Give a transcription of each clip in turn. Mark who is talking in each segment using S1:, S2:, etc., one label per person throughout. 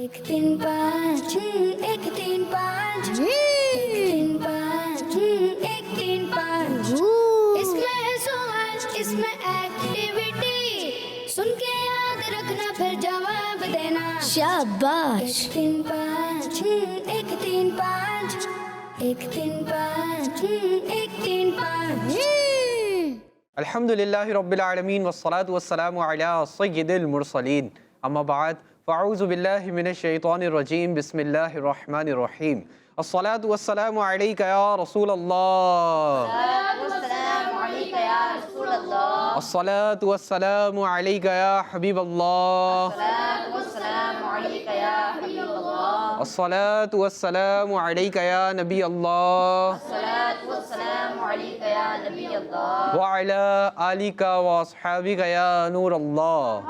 S1: एक तीन पाँच एक तीन पाँच एक तीन पाँच इसमें है सवाल इसमें एक्टिविटी सुन के याद रखना फिर जवाब देना
S2: शाबाश।
S1: एक तीन पाँच एक तीन पाँच एक तीन पाँच एक तीन पाँच।
S3: अल्हम्दुलिल्लाहि रब्बिल आलमीन वस्सलातु वस्सलामु अला सय्यिदिल मुरसलीन अम्मा बाद फ़अऊज़ु बिल्लाहि मिनश शैतानिर रजीम बिस्मिल्लाहिर रहमानिर रहीम अस्सलातु वस्सलामु अलैका या रसूल अल्लाह अस्सलातु वस्सलामु अलैका या हबीब अल्लाह अस्सलातु वस्सलामु अलैका या नबी अल्लाह व अला आलिका व अस्हाबिका या नूर अल्लाह।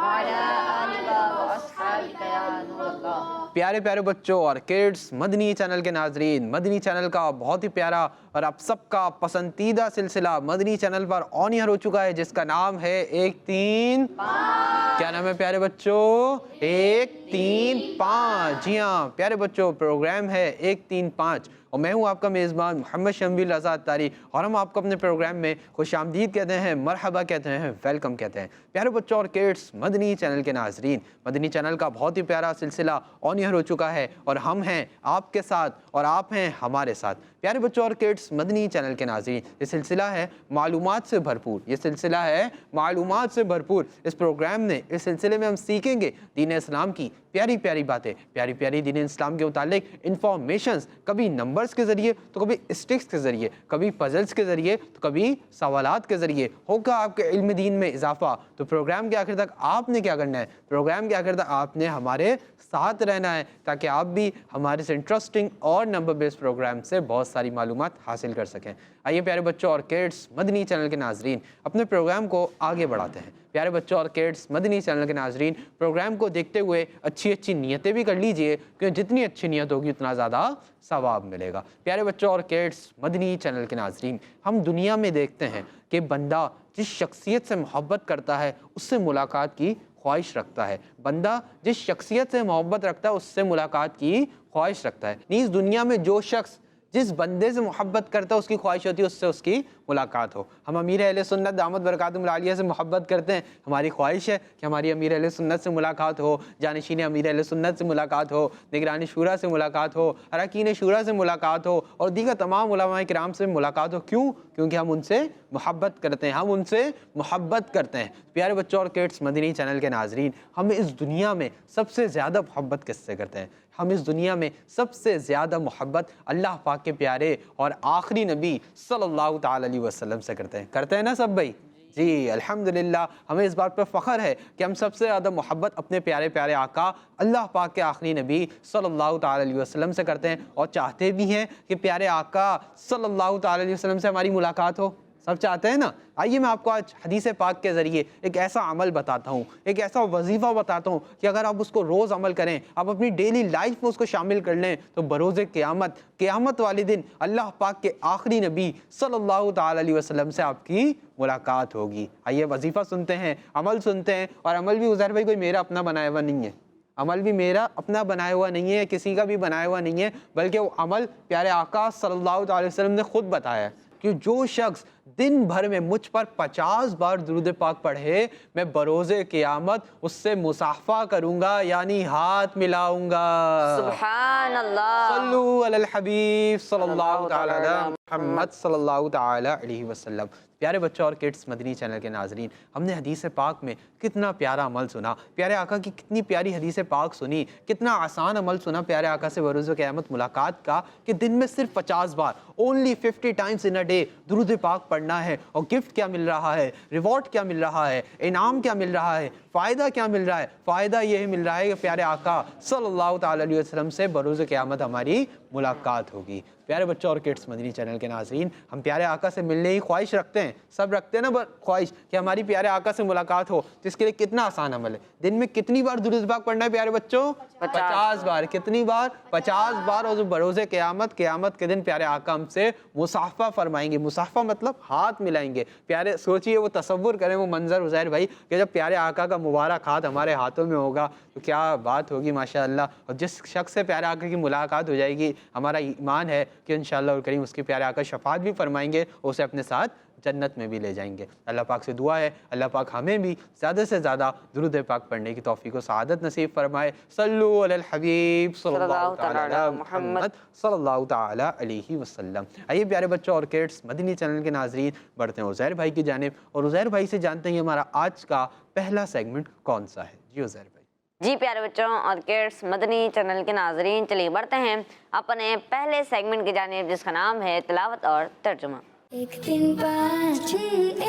S3: प्यारे प्यारे बच्चों और किड्स, मदनी चैनल के नाजरीन, मदनी चैनल का बहुत ही प्यारा और आप सबका पसंदीदा सिलसिला मदनी चैनल पर ऑन एयर हो चुका है जिसका नाम है एक तीन। क्या नाम है प्यारे बच्चों? एक तीन पाँच। जी हाँ प्यारे बच्चों, प्रोग्राम है एक तीन पाँच और मैं हूँ आपका मेज़बान मोहम्मद शम्बिल आज़ाद तारी और हम आपको अपने प्रोग्राम में खुशामदीद कहते हैं, मरहबा कहते हैं, वेलकम कहते हैं। प्यारे बच्चों और किड्स, मदनी चैनल के नाजरीन, मदनी चैनल का बहुत ही प्यारा सिलसिला ऑन एयर हो चुका है और हम हैं आपके साथ और आप हैं हमारे साथ। प्यारे बच्चों और किड्स, मदनी चैनल के नाज़रीन, ये सिलसिला है मालूमात से भरपूर, ये सिलसिला है मालूमात से भरपूर। इस प्रोग्राम में, इस सिलसिले में हम सीखेंगे दीन इस्लाम की प्यारी प्यारी बातें, प्यारी प्यारी दीन इस्लाम के मुतालिक इन्फॉर्मेशंस, कभी नंबर्स के ज़रिए तो कभी स्टिक्स के ज़रिए, कभी पजल्स के ज़रिए तो कभी सवालात के ज़रिए होगा आपके इल्म दीन में इजाफा। तो प्रोग्राम के आखिर तक आपने क्या करना है? प्रोग्राम के आखिर तक आपने हमारे साथ रहना है ताकि आप भी हमारे से इंटरेस्टिंग और नंबर बेस्ड प्रोग्राम से बहुत सारी मालूमात हासिल कर सकें। आइए प्यारे बच्चों और किड्स, मदनी चैनल के नाजरीन, अपने प्रोग्राम को आगे बढ़ाते हैं। प्यारे बच्चों और किड्स, मदनी चैनल के नाजरीन, प्रोग्राम को देखते हुए अच्छी अच्छी नीयतें भी कर लीजिए क्योंकि जितनी अच्छी नीयत होगी उतना ज़्यादा सवाब मिलेगा। प्यारे बच्चों और किड्स, मदनी चैनल के नाजरीन, हम दुनिया में देखते हैं कि बंदा जिस शख्सियत से मोहब्बत करता है उससे मुलाकात की ख्वाहिश रखता है। बंदा जिस शख्सियत से मोहब्बत रखता है उससे मुलाकात की ख्वाहिश रखता है। नीज़ दुनिया में जो शख्स जिस बंदे से मोहब्बत करता है उसकी ख्वाहिश होती है उससे उसकी मुलाकात हो। हम अमीर अहले सुन्नत दामत बरकातुहुम आलिया से मोहब्बत करते हैं, हमारी ख्वाहिश है कि हमारी अमीर अहले सुन्नत से मुलाकात हो, जानशीन अमीर अहले सुन्नत से मुलाकात हो, निगरानी शूरा से मुलाकात हो, अरकान शूरा से मुलाकात हो और दीगर तमाम उलमाए किराम से मुलाकात हो। क्यों? क्योंकि हम उनसे मोहब्बत करते हैं, हम उनसे मोहब्बत करते हैं। प्यारे बच्चों और किड्स, मदनी चैनल के नाजरीन, हम इस दुनिया में सबसे ज़्यादा मोहब्बत किससे करते हैं? हम इस दुनिया में सबसे ज़्यादा मोहब्बत अल्लाह पाक के प्यारे और आखिरी नबी सल्लल्लाहु ताला अलैहि वसल्लम से करते हैं ना सब भाई? जी अल्हम्दुलिल्लाह, हमें इस बात पर फ़ख्र है कि हम सबसे ज़्यादा मोहब्बत अपने प्यारे प्यारे आका अल्लाह पाक के आखिरी नबी सल्लल्लाहु ताला अलैहि वसल्लम से करते हैं और चाहते भी हैं कि प्यारे आका सल्लल्लाहु ताला अलैहि वसल्लम से हमारी मुलाकात हो। सब चाहते हैं ना? आइए मैं आपको आज हदीस पाक के ज़रिए एक ऐसा अमल बताता हूँ, एक ऐसा वजीफ़ा बताता हूँ कि अगर आप उसको रोज़ अमल करें, आप अपनी डेली लाइफ में उसको शामिल कर लें तो बरोज़ क़यामत वाले दिन अल्लाह पाक के आखिरी नबी सल्लल्लाहु ताला अलैहि वसल्लम से आपकी मुलाकात होगी। आइए वजीफ़ा सुनते हैं, अमल सुनते हैं। और अमल भी उज़ैर भाई कोई मेरा अपना बनाया हुआ नहीं है, अमल भी मेरा अपना बनाया हुआ नहीं है, किसी का भी बनाया हुआ नहीं है, बल्कि वो अमल प्यारे आका सल्लल्लाहु अलैहि वसल्लम ने खुद बताया है कि जो शख्स दिन भर में मुझ पर 50 बार दुरूद पाक पढ़े, मैं बरोज़े क़यामत उससे मुसाफ़ा करूँगा, यानी हाथ मिलाऊँगा।
S4: सुभान अल्लाह,
S3: सल्लु अलल हबीब सल्लल्लाहु ताला अला मुहम्मद सल्लल्लाहु ताला अलैहि वसल्लम। प्यारे बच्चों और किड्स, मदनी चैनल के नाजरीन, हमने हदीस पाक में कितना प्यारा अमल सुना, प्यारे आका की कितनी प्यारी हदीस पाक सुनी, कितना आसान अमल सुना प्यारे आका से बरोज़ क़यामत मुलाकात का कि दिन में सिर्फ 50 बार, only 50 times in a day दुरूद पाक पढ़ना है। और गिफ्ट क्या मिल रहा है, रिवॉर्ड क्या मिल रहा है, इनाम क्या मिल रहा है, फ़ायदा क्या मिल रहा है? फ़ायदा यही मिल रहा है कि प्यारे आका सल्लल्लाहु ताला अलैहि वसल्लम से बरोज़ क़यामत हमारी मुलाकात होगी। प्यारे बच्चों और किड्स, मदनी चैनल के नाज़रीन, हम प्यारे आका से मिलने की ख्वाहिश रखते हैं। ہیں, سب رکھتے ہیں نا خواہش کہ ہماری پیارے آقا سے ملاقات ہو, تو اس کے لیے کتنا آسان عمل ہے. دن میں کتنی بار درود پاک پڑھنا ہے پیارے بچوں؟ 50 بار. کتنی بار؟ 50 بار. اور بروز قیامت کے دن پیارے آقا ہم سے مصافحہ فرمائیں گے. مصافحہ مطلب ہاتھ ملائیں گے. پیارے سوچئے, وہ تصور کریں وہ منظر عزیر بھائی کہ جب پیارے آقا کا مبارک ہاتھ ہمارے ہاتھوں میں ہوگا تو کیا بات ہوگی ماشاءاللہ. اور جس شخص سے پیارے آقا کی ملاقات ہو جائے گی, ہمارا ایمان ہے کہ انشاءاللہ الکریم اس کے پیارے آقا شفاعت بھی فرمائیں گے, اسے اپنے ساتھ جنت میں بھی لے جائیں گے. اللہ پاک سے دعا ہے اللہ پاک ہمیں بھی زیادہ سے زیادہ درود پاک پڑھنے کی توفیق و سعادت نصیب فرمائے. صلو علی الحبیب صلی اللہ تعالی علی محمد صلی اللہ تعالی علیہ وسلم. آئیے پیارے بچوں اور کڈس, مدنی چینل کے ناظرین, بڑھتے ہیں عزیر بھائی کی جانب, اور عزیر بھائی سے جانتے ہیں ہمارا آج کا پہلا سیگمنٹ کون سا ہے. جی عزیر بھائی.
S4: جی پیارے بچوں اور کڈس, مدنی چینل کے ناظرین, چلیے بڑھتے ہیں اپنے پہلے سیگمنٹ کی جانب جس کا نام ہے تلاوت اور ترجمہ.
S1: 1 3 5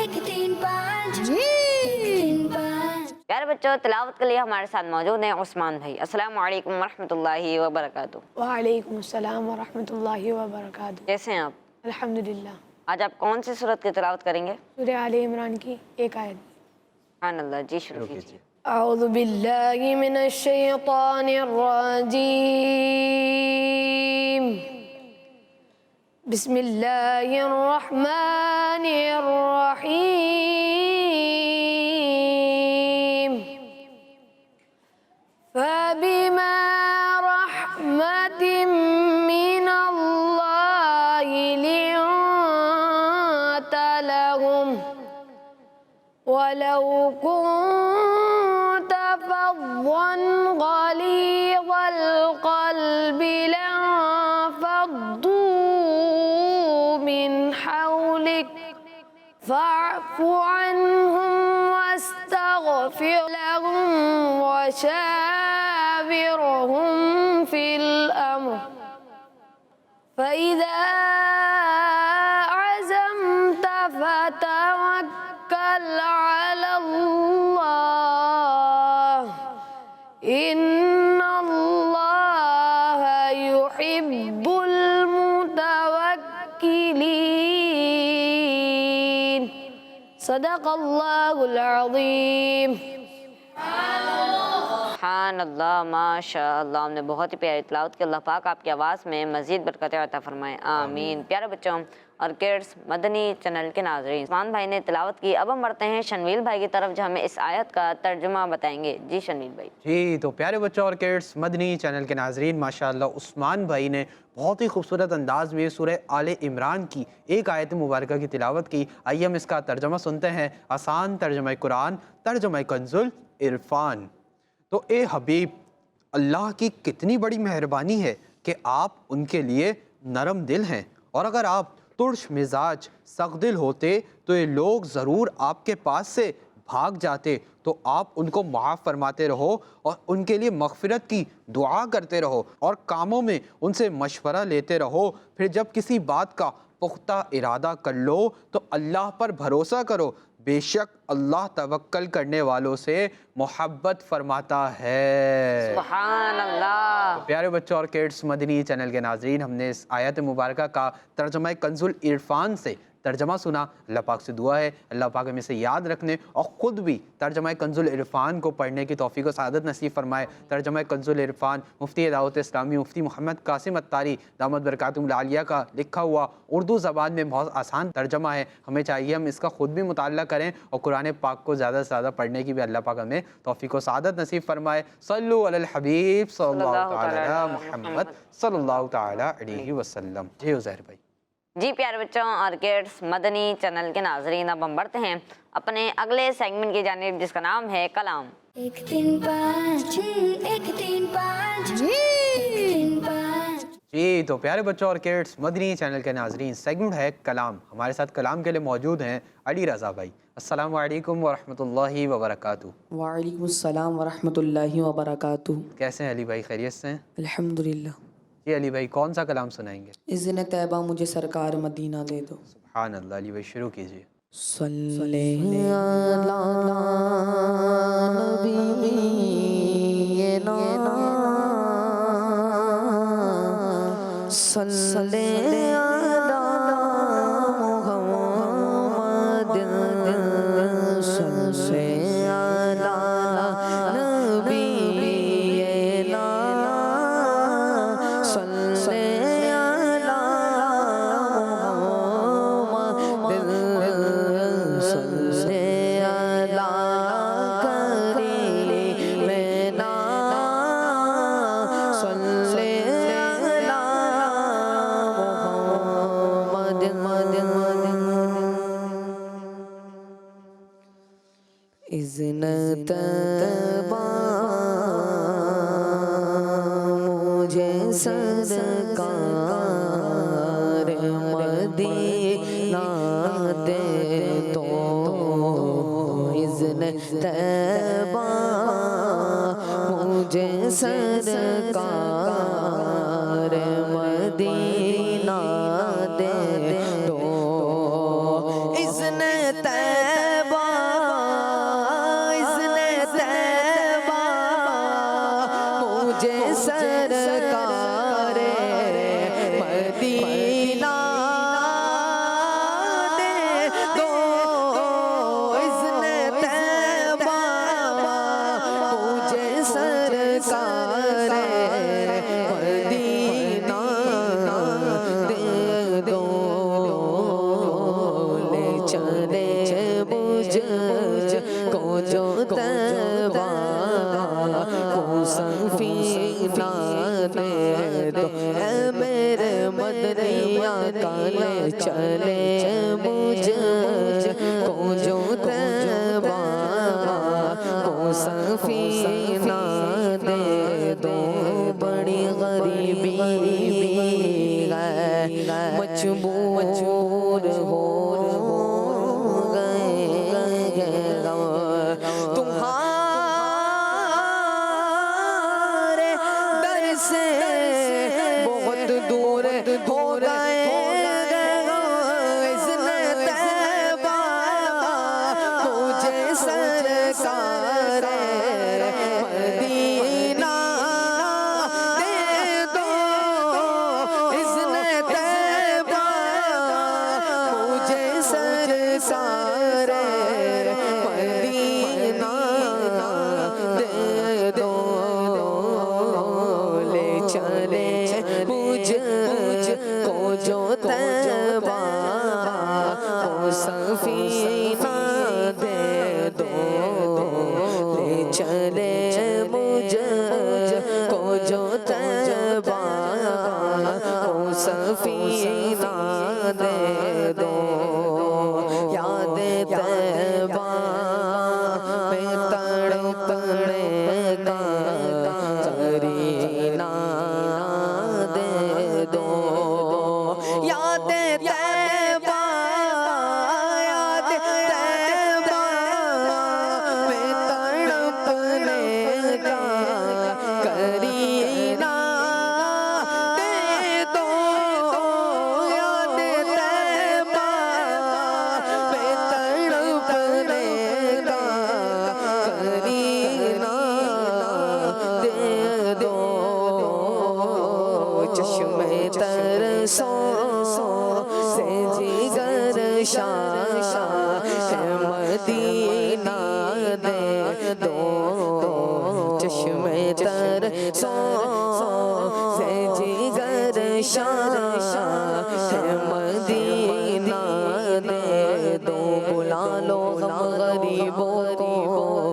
S1: 1 3 5 1 3 5.
S4: پیارے بچوں, تلاوت کے لیے ہمارے ساتھ موجود ہیں عثمان بھائی. السلام علیکم ورحمۃ اللہ وبرکاتہ.
S2: وعلیکم السلام ورحمۃ اللہ وبرکاتہ.
S4: کیسے ہیں آپ؟
S2: الحمدللہ.
S4: آج آپ کون سی سورت کی تلاوت کریں گے؟
S2: سورہ آل عمران کی ایک آیت.
S4: سبحان اللہ. جی شروع کیجیے.
S2: اعوذ باللہ من الشیطان الرجیم. بسم اللہ الرحمن الرحیم. فبما رحمت من اللہ لنت لهم ولو كنت فظا غليظ القلب لانفضوا من حولك فاعف عنهم واستغفر لهم وشاورهم في الأمر فإذا عزمت فتوكل على الله إن الله يحب المتوكلين. صدق اللہ العظیم.
S4: سبحان اللہ. ماشاء اللہ, ہم نے بہت ہی پیاری تلاوت کی. اللہ پاک آپ کی آواز میں مزید برکتیں عطا فرمائے. آمین. پیارے بچوں اور کڈس, مدنی چینل کے ناظرین, عثمان بھائی نے تلاوت کی. اب ہم بڑھتے ہیں شنویل بھائی کی طرف جو ہمیں اس آیت کا ترجمہ بتائیں گے. جی شنویل بھائی.
S3: جی تو پیارے بچوں اور کڈس, مدنی چینل کے ناظرین, ماشاءاللہ عثمان بھائی نے بہت ہی خوبصورت انداز میں سورہ آل عمران کی ایک آیت مبارکہ کی تلاوت کی. آئیے ہم اس کا ترجمہ سنتے ہیں. آسان ترجمہ قرآن, ترجمہ کنز العرفان. تو اے حبیب, اللہ کی کتنی بڑی مہربانی ہے کہ آپ ان کے لیے نرم دل ہیں, اور اگر آپ ترش مزاج سخت دل ہوتے تو یہ لوگ ضرور آپ کے پاس سے بھاگ جاتے. تو آپ ان کو معاف فرماتے رہو اور ان کے لیے مغفرت کی دعا کرتے رہو, اور کاموں میں ان سے مشورہ لیتے رہو. پھر جب کسی بات کا پختہ ارادہ کر لو تو اللہ پر بھروسہ کرو, بے شک اللہ توکل کرنے والوں سے محبت فرماتا ہے.
S4: سبحان اللہ.
S3: پیارے بچوں اور کڈس, مدنی چینل کے ناظرین, ہم نے اس آیت مبارکہ کا ترجمہ کنز العرفان سے ترجمہ سنا. اللہ پاک سے دعا ہے اللہ پاک ہمیں اسے یاد رکھنے اور خود بھی ترجمہ کنز العرفان کو پڑھنے کی توفیق و سعادت نصیب فرمائے. ترجمہ کنز العرفان مفتی دعوت اسلامی مفتی محمد قاسم اتاری دامت برکاتہم العالیہ کا لکھا ہوا اردو زبان میں بہت آسان ترجمہ ہے. ہمیں چاہیے ہم اس کا خود بھی مطالعہ کریں اور قرآن پاک کو زیادہ سے زیادہ پڑھنے کی بھی اللہ پاک ہمیں توفیق و سعادت نصیب فرمائے. صلو علی الحبیب صلی اللہ تعالی علی محمد صلی اللہ تعالی علیہ وسلم. جی عزیر بھائی.
S4: جی پیارے بچوں اور کڈس, مدنی چینل کے ناظرین, اب ہم بڑھتے ہیں اپنے اگلے سیگمنٹ کی جانب جس کا نام ہے کلام.
S1: 1 3 5 1 3 5 1 3 5.
S3: جی تو پیارے بچوں اور کڈس, مدنی چینل کے ناظرین, سیگمنٹ ہے کلام. ہمارے ساتھ کلام کے لیے موجود ہیں علی رضا بھائی. السلام علیکم ورحمۃ اللہ وبرکاتہ.
S5: وعلیکم السلام ورحمۃ اللہ وبرکاتہ.
S3: کیسے ہیں علی بھائی, خیریت سے ہیں؟
S5: الحمدللہ.
S3: جی علی بھائی, کون سا کلام سنائیں گے؟
S5: اذن طیبہ مجھے سرکار مدینہ دے دو.
S3: سبحان اللہ. علی بھائی شروع کیجیے.
S5: صلی علی نبینا صلی علی محمد طیبہ مجھے سرکار مدینہ دے دو اذن طیبہ مجھے سرکار مدینہ دے دو اذن طیبہ اذن طیبہ مجھے سرکار مدینہ دے دو اذن طیبہ مجھے سرکار مدینہ دے دو لے چلے مجھ کو جو طیبہ کو سفینہ دے دو اے میرے مدنی آقا لے چلے مجھ کو جو طیبہ کو سفینہ دے دو بڑی غریبی ہے مجبور ہو گئے تمہارے در سے بہت دور ہو گئے اذن طیبہ مجھے سرکار مدینہ دے دو اذن طیبہ مجھے سرکار مدینہ دے دو لے چلے مجھ کو جو طیبہ کو سفینہ دے دو لے چلے مجھ کو جو طیبہ کو سفینہ دے دو یاد طیبہ میں تڑپنے کا قرینہ دے دو یاد طیبہ یاد طیبہ میں تڑپنے کا قرینہ دے دو یاد طیبہ میں تڑپنے کا قرینہ دے دو چشم ترسوں سے جگر شاہ مدینہ دے دو چشم ترسوں سے جگر شاہ مدینہ دے دو بلا لو غریبوں کو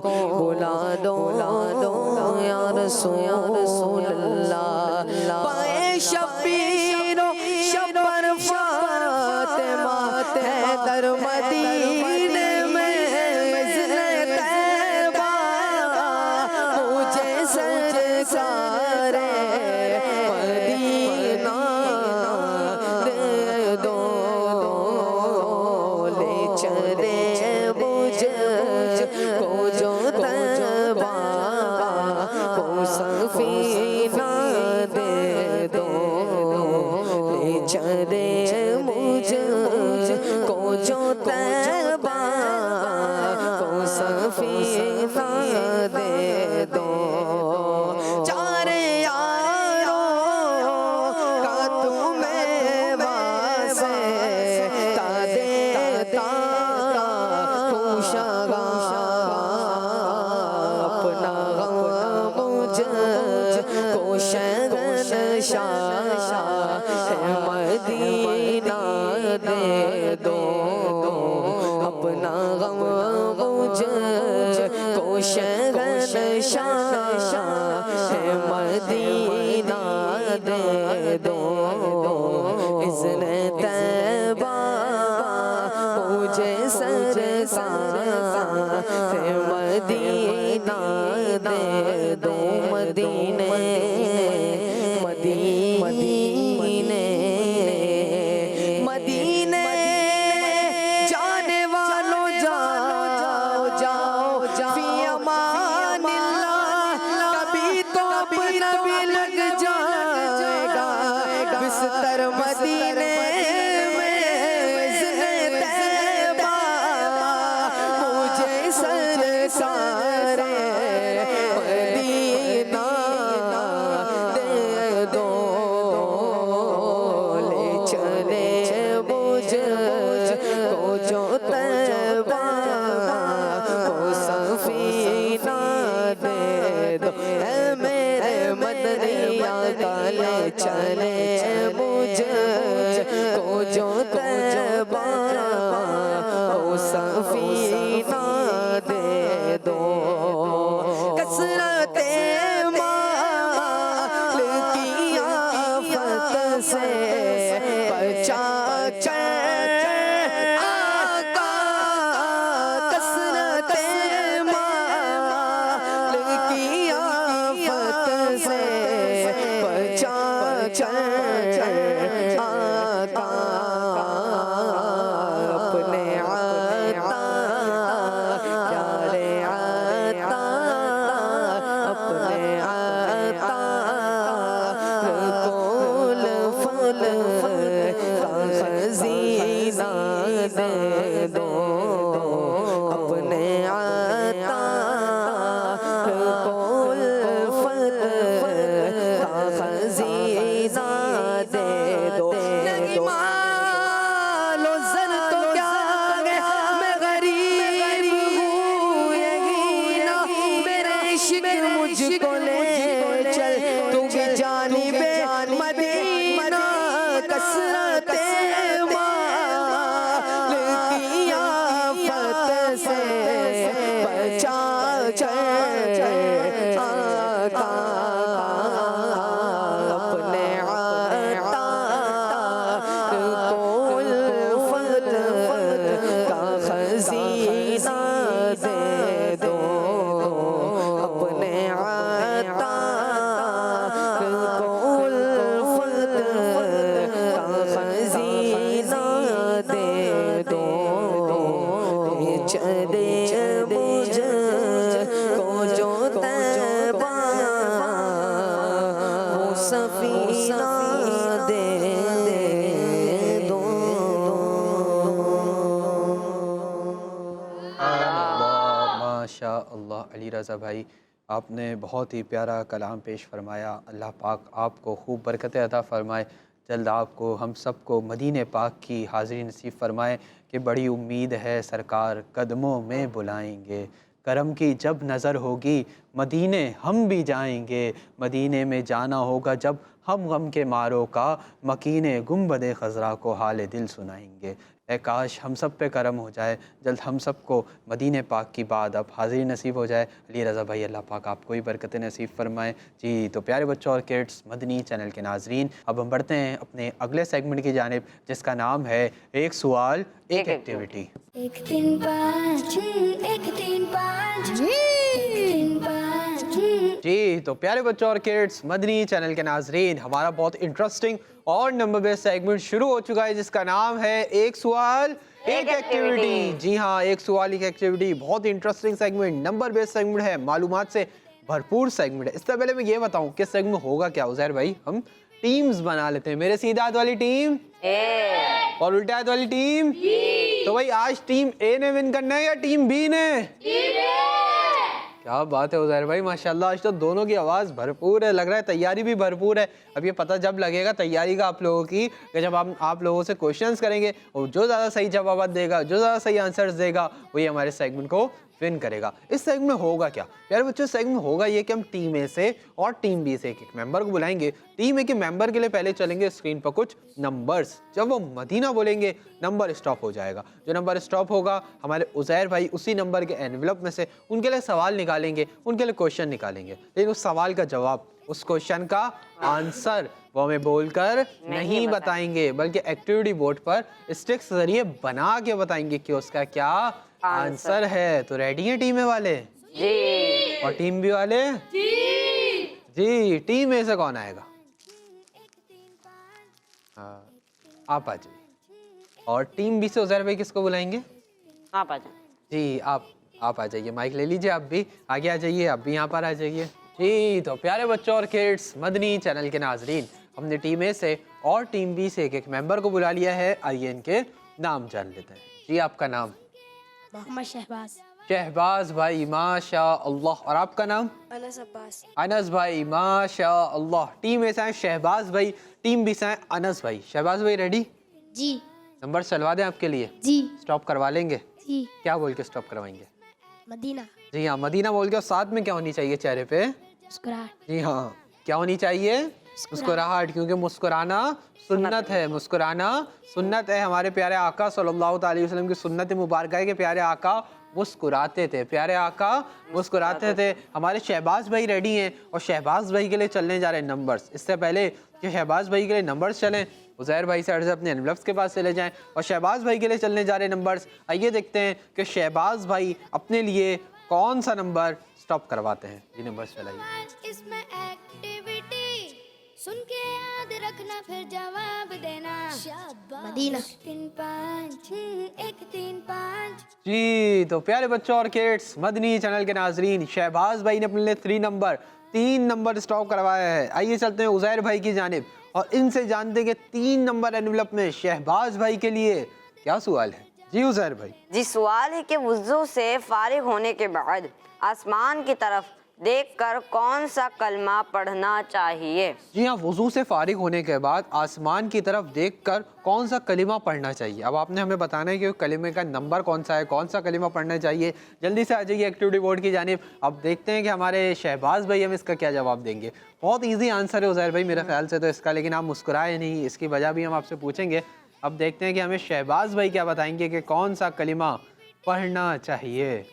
S5: بلا دو یا رسول اللہ پائے شبیر و شبر فاطمہ حیدر مدینے میں اذن طیبہ مجھے سرکار مدینہ دے دو لے چلے مجھ کو جو طیبہ کو سفینہ دے دو لے چلے مجھ کو جو طیبہ کو سفینہ دے دو چار یاروں کا تمہیں واسطہ دیتا ہوں شگاں اپنا غم مجھ کو شہنشاہ مدینہ دے دو اپنا غم مجھ کو شہنشاہ مدینہ دے دو اذن طیبہ مجھے سرکار مدینہ نکالے چلے مجھ کو جو طیبہ او سفینہ دے دو کثرت مال کی آفت سے بچا کر آقا کثرت مال کی آفت سے بچا کر آقا اپنے عطا پیارے عطا اپنے عطا کول فل کا خزینہ دے دو اپنے عطا کول فل کا خزینہ دے دو نہیں مال و زر تو کیا ہے میں غریب ہوں یہی نا میرے عشق مجھ کو لے چل تو بھی جانب مدینہ کثرت مال کی آفت سے بچا آقا اپنے عطا کول فت کا خزینہ دے دو اپنے عطا کول فت کا خزینہ دے دو چلے مجھ کو جو طیبہ وہ سفینہ دے دو
S3: ماشاء اللہ علی رضا بھائی آپ نے بہت ہی پیارا کلام پیش فرمایا. اللہ پاک آپ کو خوب برکت عطا فرمائے. جلد آپ کو ہم سب کو مدینہ پاک کی حاضری نصیب فرمائے کہ بڑی امید ہے سرکار قدموں میں بلائیں گے. کرم کی جب نظر ہوگی مدینے ہم بھی جائیں گے. مدینے میں جانا ہوگا جب ہم غم کے ماروں کا مکین گنبد خضرا کو حال دل سنائیں گے. اے کاش ہم سب پہ کرم ہو جائے, جلد ہم سب کو مدینہ پاک کی بعد اب حاضری نصیب ہو جائے. علی رضا بھائی اللہ پاک آپ کو ہی برکت نصیب فرمائے. جی تو پیارے بچوں اور کڈس مدنی چینل کے ناظرین, اب ہم بڑھتے ہیں اپنے اگلے سیگمنٹ کی جانب جس کا نام ہے ایک سوال ایک ایکٹیویٹی.
S1: 1 3 5 1 3 5 1 3 5
S3: جی تو پیارے بچوں اور کڈس مدنی چینل کے ناظرین, ہمارا بہت انٹرسٹنگ اور نمبر بیس سیگمنٹ شروع ہو چکا ہے جس کا نام ہے ایک سوال ایک ایکٹیویٹی. جی ہاں, ایک سوال ایک ایکٹیویٹی بہت انٹرسٹنگ سیگمنٹ, نمبر بیس سیگمنٹ ہے, معلومات سے بھرپور سیگمنٹ ہے. اس سے پہلے میں یہ بتاؤں کہ سیگمنٹ ہوگا کیا. عزیر بھائی ہم ٹیمز بنا لیتے ہیں, میرے سیدھے ہاتھ والی ٹیم اور الٹے ہاتھ والی ٹیم. تو بھائی آج ٹیم اے نے ون کرنا ہے یا ٹیم بی نے؟ کیا بات ہے عزیر بھائی, ماشاءاللہ آج تو دونوں کی آواز بھرپور ہے, لگ رہا ہے تیاری بھی بھرپور ہے. اب یہ پتہ جب لگے گا تیاری کا آپ لوگوں کی کہ جب آپ لوگوں سے کوشچنس کریں گے اور جو زیادہ صحیح جوابات دے گا, جو زیادہ صحیح آنسرز دے گا, وہی ہمارے سیگمنٹ کو ون کرے گا. اس سیگمنٹ میں ہوگا کیا پیارے بچوں, سیگمنٹ ہوگا یہ کہ ہم ٹیم اے سے اور ٹیم بی سے ایک ممبر کو بلائیں گے. ٹیم اے کے ممبر کے لیے پہلے چلیں گے اسکرین پر کچھ نمبرز, جب وہ مدینہ بولیں گے نمبر اسٹاپ ہو جائے گا. جو نمبر اسٹاپ ہوگا ہمارے عزیر بھائی اسی نمبر کے انویلپ میں سے ان کے لیے سوال نکالیں گے, ان کے لیے کوشچن نکالیں گے, لیکن اس سوال کا جواب, اس کوشچن کا آنسر وہ ہمیں بول کر نہیں بتائیں گے, بلکہ ایکٹیویٹی بورڈ پر اسٹکس ذریعے بنا کے بتائیں گے کہ اس کا کیا آنسر ہے. تو ریڈی ہیں ٹیم اے والے؟
S4: جی.
S3: اور ٹیم بی والے؟ جی. ٹیم اے سے کون آئے گا؟ آپ آ جائیے. اور ٹیم بی سے عزیر بھائی کس کو بلائیں گے؟
S4: آپ آ جائیں.
S3: جی آپ آ جائیے, مائک لے لیجیے, آپ بھی آگے آ جائیے, آپ بھی یہاں پر آ جائیے. جی تو پیارے بچوں اور کڈس مدنی چینل کے ناظرین, ہم نے ٹیم اے سے اور ٹیم بی سے ایک ممبر کو بلا لیا ہے. آئیے ان کے نام جان لیتے ہیں. جی آپ کا نام؟
S1: محمد شہباز.
S3: شہباز بھائی ماشاء اللہ. اور آپ کا نام؟
S1: انس عباس.
S3: انس بھائی ماشاء اللہ. ٹیم اے سے ہیں شہباز بھائی, ٹیم بی سے ہیں انس بھائی. شہباز بھائی ریڈی؟
S1: جی.
S3: نمبر چلوا دیں آپ کے لیے؟
S1: جی.
S3: اسٹاپ کروا لیں گے؟
S1: جی.
S3: کیا بول کے اسٹاپ کروائیں گے؟
S1: مدینہ.
S3: جی ہاں مدینہ بول کے, اور ساتھ میں کیا ہونی چاہیے چہرے پہ؟
S1: مسکراہٹ.
S3: جی ہاں, کیا ہونی چاہیے؟ मुस्कुराहट, क्योंकि मुस्कुराना सुन्नत है, मुस्कुराना सुन्नत है। हमारे प्यारे आका सल्लल्लाहु अलैहि वसल्लम की सुन्नत मुबारक है कि प्यारे आका मुस्कुराते थे, प्यारे आका मुस्कुराते थे। हमारे शहबाज भाई रेडी हैं और शहबाज भाई के लिए चलने जा रहे हैं नंबर्स। इससे पहले कि शहबाज भाई के लिए नंबर्स चलें, उज़ैर भाई से अर्ज़ अपने एनवलप्स के पास चले जाएं और शहबाज भाई के लिए चलने जा रहे हैं नंबर्स। आइए देखते हैं कि शहबाज भाई अपने लिए कौन सा नंबर स्टॉप करवाते हैं। ये नंबर्स चलाइए।
S1: इसमें एक्टिविटी सुन के याद रखना फिर जवाब देना। मदीना 3 5 1 3 5।
S3: जी तो प्यारे बच्चों और किड्स, मदनी चैनल के नाजरीन, शहबाज भाई ने अपने लिए 3 नंबर स्टॉप करवाया है। आइए चलते हैं उज़ैर भाई की जानिब और इनसे जानते हैं कि 3 नंबर एनवलप में शहबाज भाई के लिए क्या सवाल है। जी उज़ैर भाई।
S4: जी सवाल है कि वुज़ू से फारिग होने के बाद आसमान की तरफ देखकर कौन सा कलमा पढ़ना चाहिए।
S3: जी हाँ, वुज़ू से फारिग होने के बाद आसमान की तरफ देखकर कौन सा कलिमा पढ़ना चाहिए। अब आपने हमें बताना है कि कलिमे का नंबर कौन सा है, कौन सा कलिमा पढ़ना चाहिए। जल्दी से आ जाइए एक्टिविटी बोर्ड की जानिब। अब देखते हैं कि हमारे शहबाज भाई हमें इसका क्या जवाब देंगे। बहुत ईजी आंसर है उज़ैर भाई मेरे ख्याल से तो इसका, लेकिन आप मुस्कुराए नहीं, इसकी वजह भी हम आपसे पूछेंगे। अब देखते हैं कि हमें शहबाज भाई क्या बताएंगे कि कौन सा कलिमा पढ़ना चाहिए।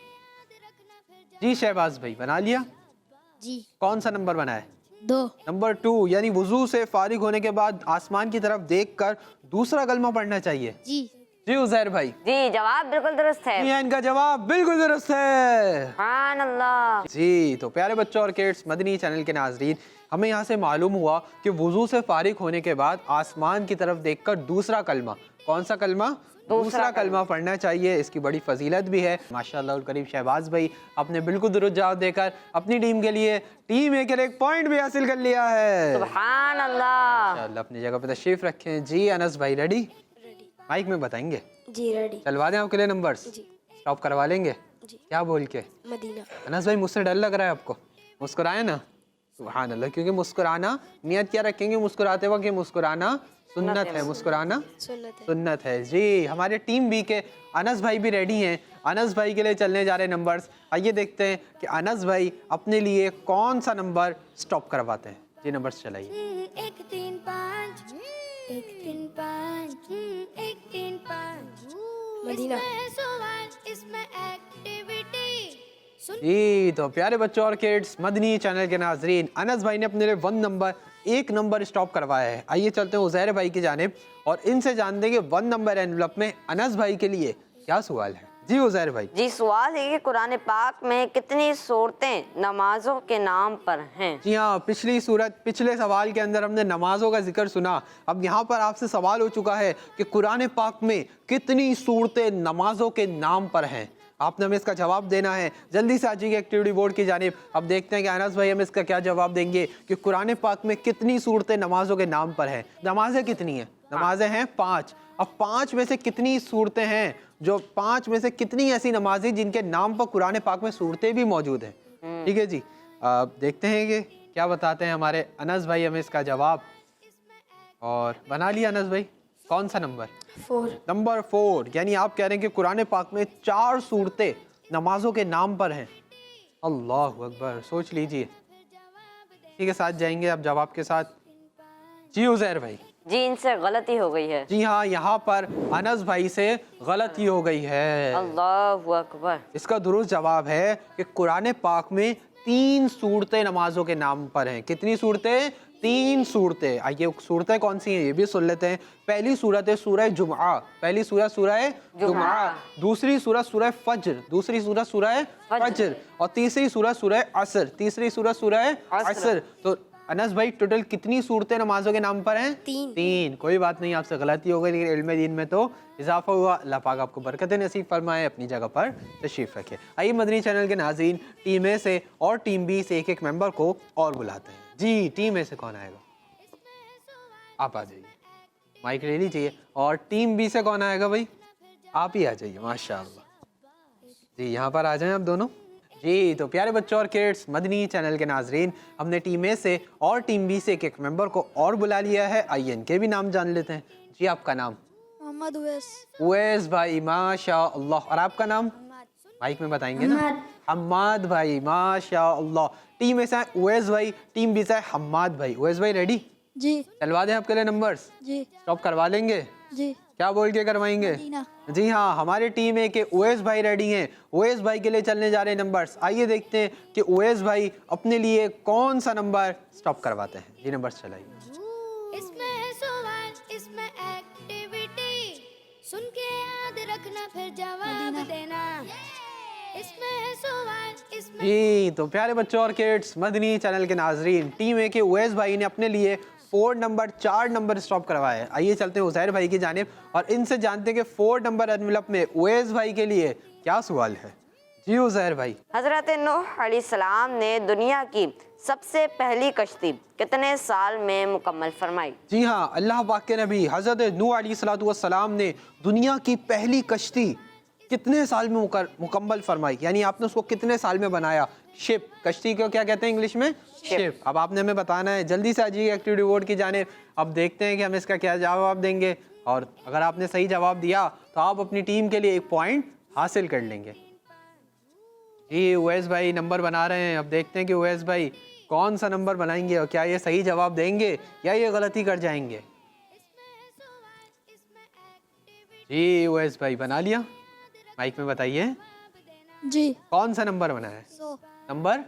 S3: जी शहबाज भाई बना लिया?
S1: जी
S3: कौन सा नंबर बना है?
S1: 2।
S3: नंबर 2, यानी वुजू से फारिग होने के बाद आसमान की तरफ देखकर दूसरा कलमा पढ़ना चाहिए।
S1: जी
S3: जी उज़ैर भाई।
S4: जी जवाब बिल्कुल दुरुस्त है।
S3: जी हाँ, इनका जवाब बिल्कुल दुरुस्त है।
S4: सुभान अल्लाह।
S3: जी तो प्यारे बच्चों और किड्स, मदनी चैनल के नाजरीन, हमें यहाँ से मालूम हुआ कि वुजू से फारिग होने के बाद आसमान की तरफ देखकर दूसरा कलमा, कौन सा कलमा? दूसरा कलमा पढ़ना चाहिए। इसकी बड़ी फजीलत भी है। माशाअल्लाह करीम शहबाज भाई आपने बिल्कुल दुरुस्त जवाब देकर अपनी टीम के लिए टीम ए के लिए 1 पॉइंट भी हासिल कर लिया है।
S4: सुभान अल्लाह।
S3: माशाअल्लाह अपनी जगह पे तशरीफ रखें। जी अनस भाई रेडी? माइक में बताएंगे।
S1: जी रेडी।
S3: चलवा दें आपके लिए नंबर्स? स्टॉप करवा लेंगे? क्या बोल के?
S1: मदीना।
S3: अनस भाई मुझसे डर लग रहा है आपको? मुस्कुराए ना। सुभान अल्लाह, क्योंकि मुस्कुराना नियत क्या रखेंगे मुस्कुराते वक्त, मुस्कुराना सुन्नत है, मुस्कुराना सुन्नत है। जी हमारे टीम बी के अनस भाई भी रेडी हैं। अनस भाई के लिए चलने जा रहे नंबर्स। आइए देखते हैं कि अनस भाई अपने लिए कौन सा नंबर स्टॉप करवाते हैं। जी नंबर्स चलाइए।
S1: 1 3 5 1 3 5 1 3 5। मदीना। इसमें सवाल इसमें एक्टिविटी सुन।
S3: जी तो प्यारे बच्चों और किड्स, मदनी चैनल के नाजरीन, अनस भाई ने अपने लिए 1 नंबर स्टॉप करवाया है। आइए चलते हैं उज़ैर भाई की जानिब और इनसे जानते हैं कि 1 नंबर एनवलप में अनस भाई के लिए क्या सवाल है। जी उज़ैर भाई।
S4: जी सवाल है कि कुरान पाक में कितनी सूरतें नमाजों के नाम पर हैं।
S3: जी हाँ, पिछले सवाल के अंदर हमने नमाजों का जिक्र सुना। अब यहाँ पर आपसे सवाल हो चुका है कि कुरान पाक में कितनी सूरतें नमाजों के नाम पर हैं। आपने हमें इसका जवाब देना है। जल्दी से आ जाइए एक्टिविटी बोर्ड की जानिब। अब देखते हैं कि अनस भाई हमें इसका क्या जवाब देंगे कि कुरान पाक में कितनी सूरतें नमाजों के नाम पर हैं। नमाजें कितनी हैं? नमाजें हैं 5। अब 5 में से कितनी सूरतें हैं, जो 5 में से कितनी ऐसी नमाजें जिनके नाम पर कुरान पाक में सूरतें भी मौजूद हैं। ठीक है जी, अब देखते हैं कि क्या बताते हैं हमारे अनस भाई हमें इसका जवाब। और बना लिया अनस भाई? कौन सा नंबर?
S1: 4।
S3: नंबर 4, यानी आप कह रहे हैं कि कुरान पाक में 4 सूरतें नमाजों के नाम पर हैं। अल्लाह अकबर, सोच लीजिए। ठीक है, साथ जाएंगे आप जवाब के साथ। जी उज़ैर भाई।
S4: जी इनसे गलती हो गई है।
S3: जी हाँ, यहाँ पर अनस भाई से गलती हो गई है।
S4: अल्लाहु अकबर।
S3: इसका दुरुस्त जवाब है कि कुरान पाक में 3 सूरतें नमाजों के नाम पर हैं। कितनी सूरतें? 3 सूरतें। आइए सूरतें कौन सी हैं ये भी सुन लेते हैं। पहली सूरत है सूरह जुमआ। पहली सूरत सूरह जुमआ। दूसरी सूरत सूरह फज्र। दूसरी सूरत सूरह फज्र। और तीसरी सूरत सूरह असर। तीसरी सूरत सूरह असर। तो अनस भाई टोटल कितनी सूरतें नमाजों के नाम पर हैं? 3। कोई बात नहीं, आपसे गलती हो गई, लेकिन इल्म दीन में तो इजाफा हुआ। अल्लाह पाक आपको बरकत नसीब फरमाए। अपनी जगह पर तशरीफ रखें। आइए मदनी चैनल के नाज़रीन, टीम ए से और टीम बी से एक मेंबर को और बुलाते हैं। जी टीम ए से कौन आएगा? आप आ जाइए, माइक ले लीजिए। और टीम बी से कौन आएगा भाई? आप ही आ जाइए। माशाअल्लाह। जी यहाँ पर आ जाएं आप दोनों। जी तो प्यारे बच्चों और किड्स, मदनी चैनल के नाजरीन, हमने टीम ए से और टीम बी से एक मेंबर को और बुला लिया है। आइए इनके भी नाम जान लेते हैं। जी आपका नाम?
S1: मोहम्मद उवैस।
S3: उवैस भाई, माशाअल्लाह। और आपका नाम माइक में बताएंगे ना? हम्माद भाई, माशाअल्लाह। टीम ए से उवैस भाई, टीम बी से हम्माद भाई। उवैस भाई रेडी?
S1: जी
S3: चलवा दें आपके लिए नंबर्स?
S1: जी
S3: स्टॉप करवा लेंगे?
S1: जी
S3: क्या बोल के करवाएंगे?
S1: मदीना।
S3: जी हाँ, हमारी टीम है कि उवैस भाई रेडी हैं। उवैस भाई के लिए चलने जा रहे हैं नंबर्स। आइए देखते हैं कि उवैस भाई अपने लिए कौन सा नंबर स्टॉप करवाते हैं। जी नंबर्स चलाइए।
S1: इसमें है सवाल, इसमें एक्टिविटी, सुन के याद रखना फिर जवाब देना। इसमें है सवाल, इसमें
S3: जी तो प्यारे बच्चों और किड्स, मदनी चैनल के नाजरीन, टीम है कि उवैस भाई ने अपने लिए 4 नंबर स्टॉप करवाए हैं। आइए चलते हैं उज़ैर भाई की जानिब और इनसे जानते हैं कि 4 नंबर एनवेलप में उवैस भाई के लिए क्या सवाल है। जी उज़ैर भाई।
S4: हज़रत नूह अलैहिस्सलाम ने दुनिया की सबसे पहली कश्ती कितने साल में मुकम्मल फरमाई?
S3: जी हाँ, अल्लाह पाक के नबी हज़रत नूह अलैहिस्सलाम ने दुनिया की पहली कश्ती कितने साल में मुकम्मल फरमाई, यानी आपने उसको कितने साल में बनाया? शिप, कश्ती को क्या कहते हैं इंग्लिश में? शिप। अब आपने हमें बताना है। जल्दी से आ जाइए एक्टिविटी बोर्ड की जानिब। अब देखते हैं कि हम इसका क्या जवाब देंगे, और अगर आपने सही जवाब दिया तो आप अपनी टीम के लिए 1 पॉइंट हासिल कर लेंगे। जी उवैस भाई नंबर बना रहे हैं। अब देखते हैं कि उवैस भाई कौन सा नंबर बनाएंगे और क्या ये सही जवाब देंगे या ये गलती कर जाएंगे। जी उवैस भाई बना लिया? माइक में बताइए
S1: जी
S3: कौन सा नंबर बना है?
S1: 100
S3: नंबर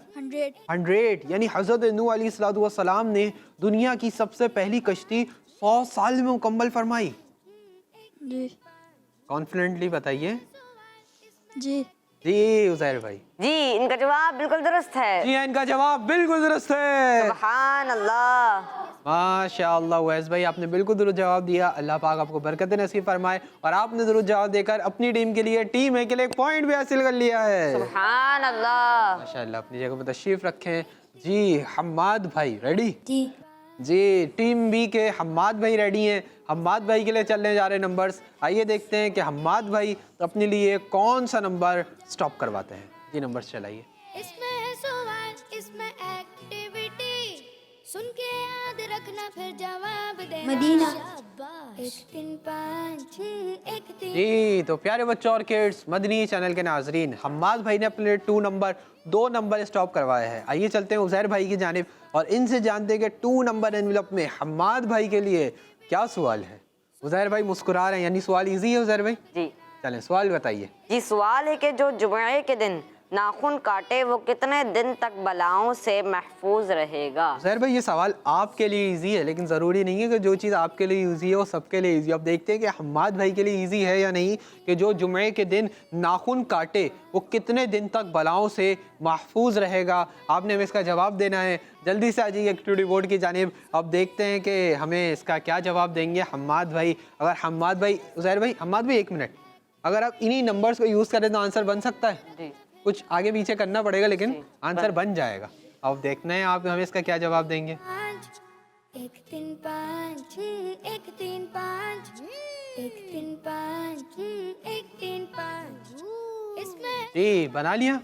S1: 100
S3: यानी हज़रत नूह अलैहिस्सलाम ने दुनिया की सबसे पहली कश्ती 100 साल में मुकम्मल फरमाई।
S1: जी
S3: कॉन्फिडेंटली बताइए।
S1: जी
S3: जी उज़ैर भाई।
S4: जी इनका जवाब बिल्कुल दुरुस्त है।
S3: जी हाँ, इनका जवाब बिल्कुल दुरुस्त है।
S4: सुभान अल्लाह।
S3: माशाअल्लाह उवैस भाई, आपने बिल्कुल दुरुस्त जवाब दिया। अल्लाह पाक आपको बरकत नसीब फरमाए। और आपने दुरुस्त जवाब देकर अपनी टीम के लिए, टीम है के लिए 1 पॉइंट भी हासिल कर लिया है।
S4: सुभान अल्लाह।
S3: माशाअल्लाह, अपनी जगह पर तशरीफ रखें। जी हम्माद भाई रेडी?
S1: जी
S3: जी टीम बी के हम्माद भाई रेडी हैं। हम्माद भाई के लिए चलने जा रहे नंबर्स। आइए देखते हैं कि हम्माद भाई अपने लिए कौन सा नंबर स्टॉप करवाते हैं। जी नंबर्स चलाइए।
S1: इसमें है सवाल, इसमें एक्टिविटी, सुन के याद रखना फिर जवाब देना। मदीना। 1 3 5 1 3।
S3: जी तो प्यारे बच्चों और किड्स, मदनी चैनल के नाजरीन, हम्माद भाई ने अपने लिए 2 नंबर स्टॉप करवाए हैं। आइए चलते हैं उज़ैर भाई की जानिब और इनसे जानते हैं कि 2 नंबर एनवेलप में हम्माद भाई के लिए क्या सवाल है। उज़ैर भाई मुस्कुरा रहे हैं, यानी सवाल इजी है उज़ैर भाई?
S4: जी
S3: चलें सवाल बताइए।
S4: जी सवाल है कि जो जुमे के दिन नाखून काटे वो कितने दिन तक बलाओं से महफूज रहेगा?
S3: ज़हर भाई ये सवाल आपके लिए इजी है, लेकिन ज़रूरी नहीं है कि जो चीज़ आपके लिए इजी है वो सबके लिए इजी है। अब देखते हैं कि हम्माद भाई के लिए इजी है या नहीं, कि जो जुमे के दिन नाखून काटे वो कितने दिन तक बलाओं से महफूज रहेगा। आपने हमें इसका जवाब देना है। जल्दी से आ जाइए एक्टिविटी बोर्ड की जानिब। अब देखते हैं कि हमें इसका क्या जवाब देंगे हम्माद भाई। अगर हम्माद भाई, ज़हर भाई, हम्माद भाई 1 मिनट, अगर आप इन्हीं नंबर्स को यूज़ करें तो आंसर बन सकता है?
S4: जी
S3: कुछ आगे पीछे करना पड़ेगा लेकिन आंसर बन जाएगा। अब देखना है आप हमें इसका क्या जवाब देंगे।
S1: 1 3 5 1 3 5 1 3 5 1 3 5। इसमें
S3: जी बना लिया?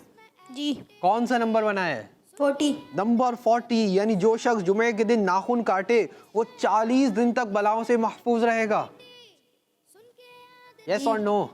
S1: जी
S3: कौन सा नंबर बनाया है?
S1: 40।
S3: नंबर 40, यानी जो शख्स जुमे के दिन नाखून काटे वो 40 दिन तक बलाओं से महफूज रहेगा। यस और नो?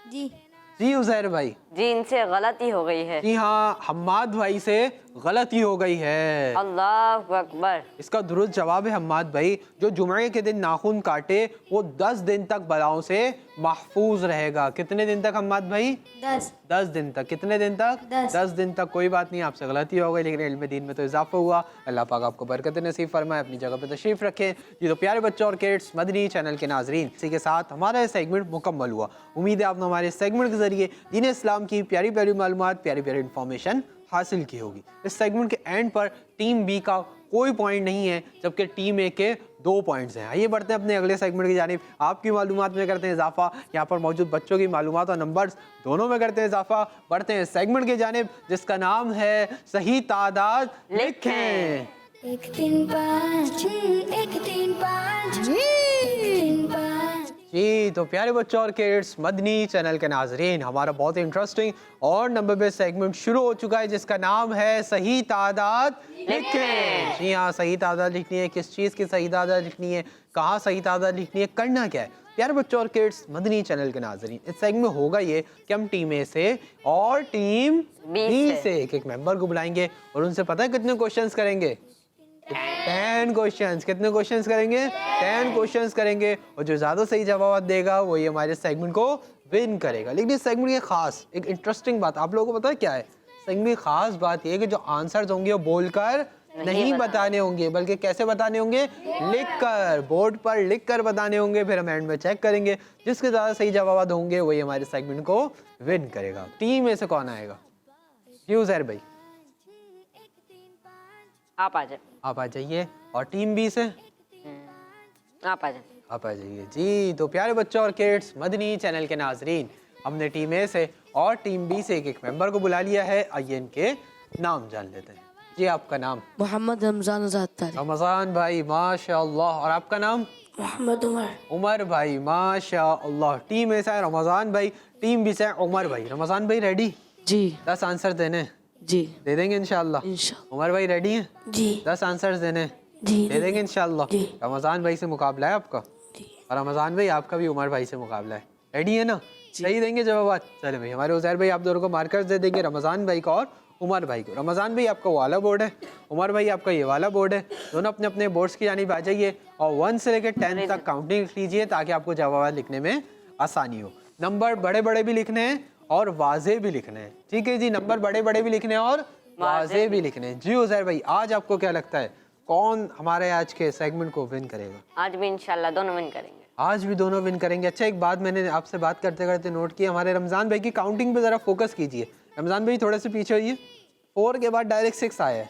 S1: जी
S3: जी उज़ैर भाई।
S4: जी इनसे गलती हो गई है।
S3: जी हाँ, हम्माद भाई से गलती हो गई है।
S4: अल्लाह अकबर।
S3: इसका दुरुस्त जवाब है हम्माद भाई, जो जुमे के दिन नाखून काटे वो 10 दिन तक बलाओं से महफूज रहेगा। कितने दिन तक हम्माद भाई? 10 दिन तक। कितने दिन तक? 10 दिन तक। कोई बात नहीं, आपसे गलती हो गई लेकिन इल्म दीन में तो इजाफा हुआ। अल्लाह पाक आपको बरकत नसीब फरमाए। अपनी जगह पर तशरीफ रखें। जी तो प्यारे बच्चों और किड्स, मदनी चैनल के नाजरीन, इसी के साथ हमारा ये सेगमेंट मुकम्मल हुआ। उम्मीद है आपने हमारे सेगमेंट के जरिए दीन इस्लाम की प्यारी प्यारी मालूमात, प्यारी प्यारी इन्फॉर्मेशन हासिल की होगी। इस सेगमेंट के एंड पर टीम बी का कोई पॉइंट नहीं है, जबकि टीम ए के 2 पॉइंट्स हैं। आइए बढ़ते हैं अपने अगले सेगमेंट की जानिब। आपकी मालूमात में करते हैं इजाफा, यहाँ पर मौजूद बच्चों की मालूमात और नंबर्स दोनों में करते हैं इजाफा। बढ़ते हैं सेगमेंट की जानिब जिसका नाम है सही तादाद लिखें।
S1: 1 3 5 1 3 5 1 3 5।
S3: जी तो प्यारे बच्चों और किड्स, मदनी चैनल के नाजरीन, हमारा बहुत ही इंटरेस्टिंग और नंबर बेस्ड सेगमेंट शुरू हो चुका है जिसका नाम है सही तादाद लिखें। जी हाँ, सही तादाद लिखनी है। किस चीज़ की सही तादाद लिखनी है, कहाँ सही तादाद लिखनी है, करना क्या है। प्यारे बच्चों और किड्स, मदनी चैनल के नाजरीन, इस सेगमेंट में होगा ये कि हम टीम ए से और टीम बी से एक एक मेंबर को बुलाएंगे और उनसे पता है कितने क्वेश्चंस करेंगे? 10 क्वेश्चंस। कितने क्वेश्चंस करेंगे? 10 क्वेश्चंस करेंगे, और जो ज़्यादा सही जवाब देगा वही हमारे सेगमेंट को विन करेगा। लेकिन इस सेगमेंट की खास एक इंटरेस्टिंग बात आप लोगों को पता है क्या है? सेगमेंट की खास बात ये है कि जो आंसर्स होंगे वो बोलकर नहीं बताने होंगे, बल्कि कैसे बताने होंगे? लिखकर, बोर्ड पर लिखकर बताने होंगे। फिर हम एंड में चेक करेंगे, जिसके ज़्यादा सही जवाब होंगे वही हमारे सेगमेंट को विन करेगा। टीम में से कौन आएगा? जी उज़ैर भाई
S4: आप आ जाए।
S3: आप आ जाइए। और टीम बी से
S4: आप आ जाए।
S3: आप आ जाइए जी। तो प्यारे बच्चों और किड्स, मदनी चैनल के नाजरीन, हमने टीम ए से और टीम बी से एक मेंबर को बुला लिया है। आइए इनके नाम जान लेते हैं। जी आपका नाम?
S2: मोहम्मद रमजान आजाद तारिक।
S3: रमजान भाई माशाअल्लाह। और आपका नाम?
S2: मोहम्मद उमर।
S3: उमर भाई माशाअल्लाह। टीम ए से है रमजान भाई, टीम बी से है उमर भाई। रमजान भाई रेडी?
S2: जी
S3: 10 आंसर देने?
S2: जी
S3: दे देंगे इंशाल्लाह। उमर भाई रेडी हैं?
S2: जी
S3: 10 आंसर्स देने?
S2: जी
S3: दे देंगे इंशाल्लाह।
S2: जी।
S3: रमजान भाई से मुकाबला है आपका, और रमजान भाई आपका भी उमर भाई से मुकाबला है। रेडी है ना? सही देंगे जवाब? चले भाई, हमारे उज़ैर भाई आप दोनों को मार्कर्स दे देंगे, रमजान भाई को और उमर भाई को। रमजान भाई आपका वाला बोर्ड है, उमर भाई आपका ये वाला बोर्ड है। दोनों अपने अपने बोर्ड्स की जानिब आ जाइए और 1 से लेकर 10 तक काउंटिंग लिख लीजिए, ताकि आपको जवाब लिखने में आसानी हो। नंबर बड़े बड़े भी लिखने हैं और वाज़े भी लिखने हैं, ठीक है जी? नंबर बड़े बड़े भी लिखने हैं और वाज़े भी लिखने हैं। जी उज़ैर भाई, आज आपको क्या लगता है कौन हमारे आज के सेगमेंट को विन करेगा?
S4: आज भी इंशाल्लाह दोनों विन करेंगे।
S3: आज भी दोनों विन करेंगे। अच्छा, एक बात मैंने आपसे बात करते करते नोट की, हमारे रमजान भाई की काउंटिंग पे ज़रा फोकस कीजिए। रमजान भाई थोड़े से पीछे होइए। 4 के बाद डायरेक्ट 6 आया है।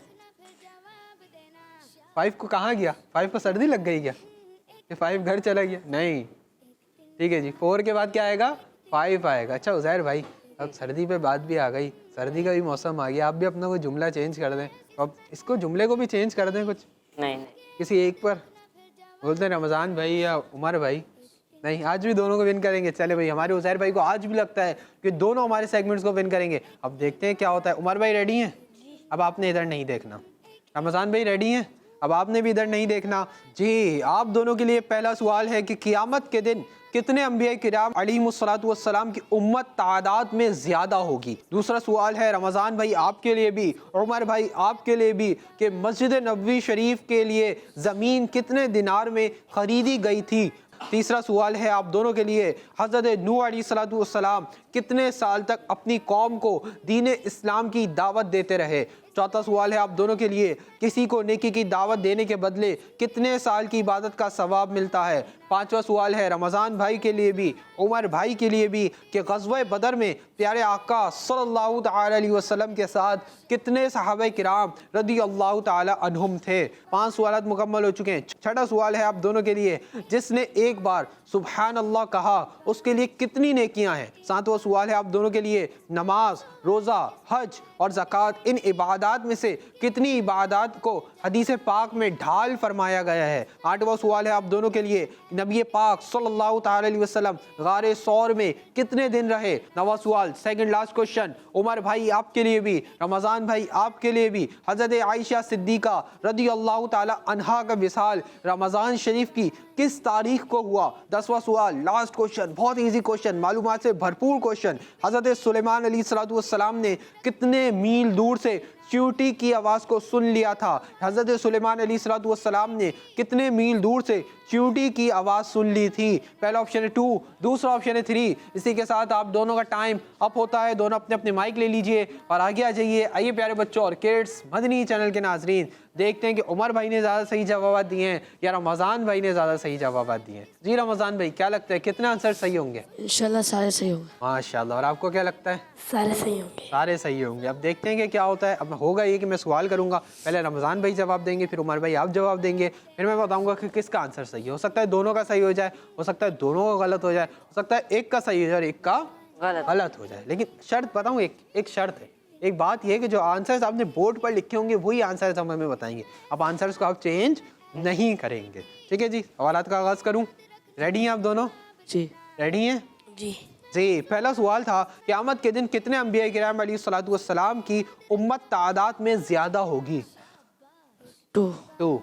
S3: 5 को कहाँ गया? 5 को सर्दी लग गई क्या? ये 5 घर चला गया? नहीं, ठीक है जी। 4 के बाद क्या आएगा? 5 आएगा। अच्छा उज़ैर भाई, अब सर्दी पे बात भी आ गई, सर्दी का भी मौसम आ गया, आप भी अपना कोई जुमला चेंज कर दें। अब इसको जुमले को भी चेंज कर दें कुछ,
S4: नहीं
S3: किसी एक पर बोलते हैं रमज़ान भाई या उमर भाई। नहीं, आज भी दोनों को विन करेंगे। चले भाई, हमारे उज़ैर भाई को आज भी लगता है कि दोनों हमारे सेगमेंट्स को विन करेंगे। अब देखते हैं क्या होता है। उमर भाई रेडी हैं? अब आपने इधर नहीं देखना। रमज़ान भाई रेडी हैं? अब आपने भी इधर नहीं देखना। जी, आप दोनों के लिए पहला सवाल है कि क़यामत के दिन कितने अंबिया किराम अलैहिमुस्सलातु वस्सलाम की उम्मत तादाद में ज़्यादा होगी? दूसरा सवाल है रमज़ान भाई आपके लिए भी, उमर भाई आपके लिए भी, कि मस्जिद नबवी शरीफ के लिए ज़मीन कितने दिनार में ख़रीदी गई थी? तीसरा सवाल है आप दोनों के लिए, हज़रत नूह अलैहिस्सलातु वस्सलाम कितने साल तक अपनी कौम को दीन इस्लाम की दावत देते रहे? चौथा सवाल है आप दोनों के लिए, किसी को नेकी की दावत देने के बदले कितने साल की इबादत का सवाब मिलता है? पांचवा सवाल है रमज़ान भाई के लिए भी, उमर भाई के लिए भी, कि गज़वे बदर में प्यारे आका सल्लल्लाहु तआला अलैहि वसल्लम के साथ कितने सहाबा किराम रदी अल्लाह तआला अन्हुम थे? 5 सवाल मुकम्मल हो चुके हैं। छठा सवाल है आप दोनों के लिए, जिसने एक बार सुबहान अल्लाह कहा उसके लिए कितनी नेकियां हैं? 7वां सवाल है आप दोनों के लिए, नमाज, रोज़ा, हज और ज़कात इन इबादत में से कितनी इबादत को हदीस पाक में ढाल फरमाया गया है? 8वां सवाल है आप दोनों के लिए, नबी पाक सल्लल्लाहु तआला अलैहि वसल्लम गारे सौर में कितने दिन रहे? 9वां सवाल, सेकंड लास्ट क्वेश्चन, उमर भाई आपके लिए भी, रमज़ान भाई आपके लिए भी, हज़रत आयशा सिद्दीक़ा रदी अल्लाह तआला अन्हा का विसाल रमज़ान शरीफ की किस तारीख को हुआ? 10वां सवाल, लास्ट क्वेश्चन, बहुत इजी क्वेश्चन, मालूमात से भरपूर क्वेश्चन, हज़रत सुलेमान अलैहिस्सलातु वस्सलाम ने कितने मील दूर से चींटी की आवाज़ को सुन लिया था? हज़रत सुलेमान अलैहिस्सलातु वस्सलाम ने कितने मील दूर से चींटी की आवाज़ सुन ली थी? पहला ऑप्शन है 2, दूसरा ऑप्शन है 3। इसी के साथ आप दोनों का टाइम अप होता है। दोनों अपने अपने माइक ले लीजिए और आगे आ जाइए। आइए प्यारे बच्चों और किड्स, मदनी चैनल के नाजरीन, देखते हैं कि उमर भाई ने ज़्यादा सही जवाब दिए हैं या रमज़ान भाई ने ज़्यादा सही जवाब दिए हैं। जी रमज़ान भाई, क्या लगता है कितने आंसर सही होंगे?
S2: इंशाल्लाह सारे सही होंगे।
S3: माशाल्लाह। और आपको क्या लगता है?
S2: सारे सही होंगे।
S3: सारे सही होंगे। अब देखते हैं कि क्या होता है। अब होगा ये कि मैं सवाल करूंगा, पहले रमज़ान भाई जवाब देंगे, फिर उमर भाई आप जवाब देंगे, फिर मैं बताऊंगा कि किसका आंसर सही है। हो सकता है दोनों का सही हो जाए, हो सकता है दोनों का गलत हो जाए, हो सकता है एक का सही हो जाए और एक का गलत हो जाए। लेकिन शर्त बताऊँ, एक शर्त है, एक बात यह है कि जो आंसर्स आपने बोर्ड पर लिखे होंगे वही आंसर्स हम हमें बताएंगे। अब आंसर्स को आप चेंज नहीं करेंगे, ठीक है जी? सवालात का आगाज़ करूँ, रेडी हैं आप दोनों?
S2: जी
S3: रेडी हैं
S2: जी
S3: जी। पहला सवाल था, क़यामत के दिन कितने अंबिया किराम अलैहिस्सलातु वस्सलाम की उम्मत तादाद में ज़्यादा होगी?
S2: 2
S3: 2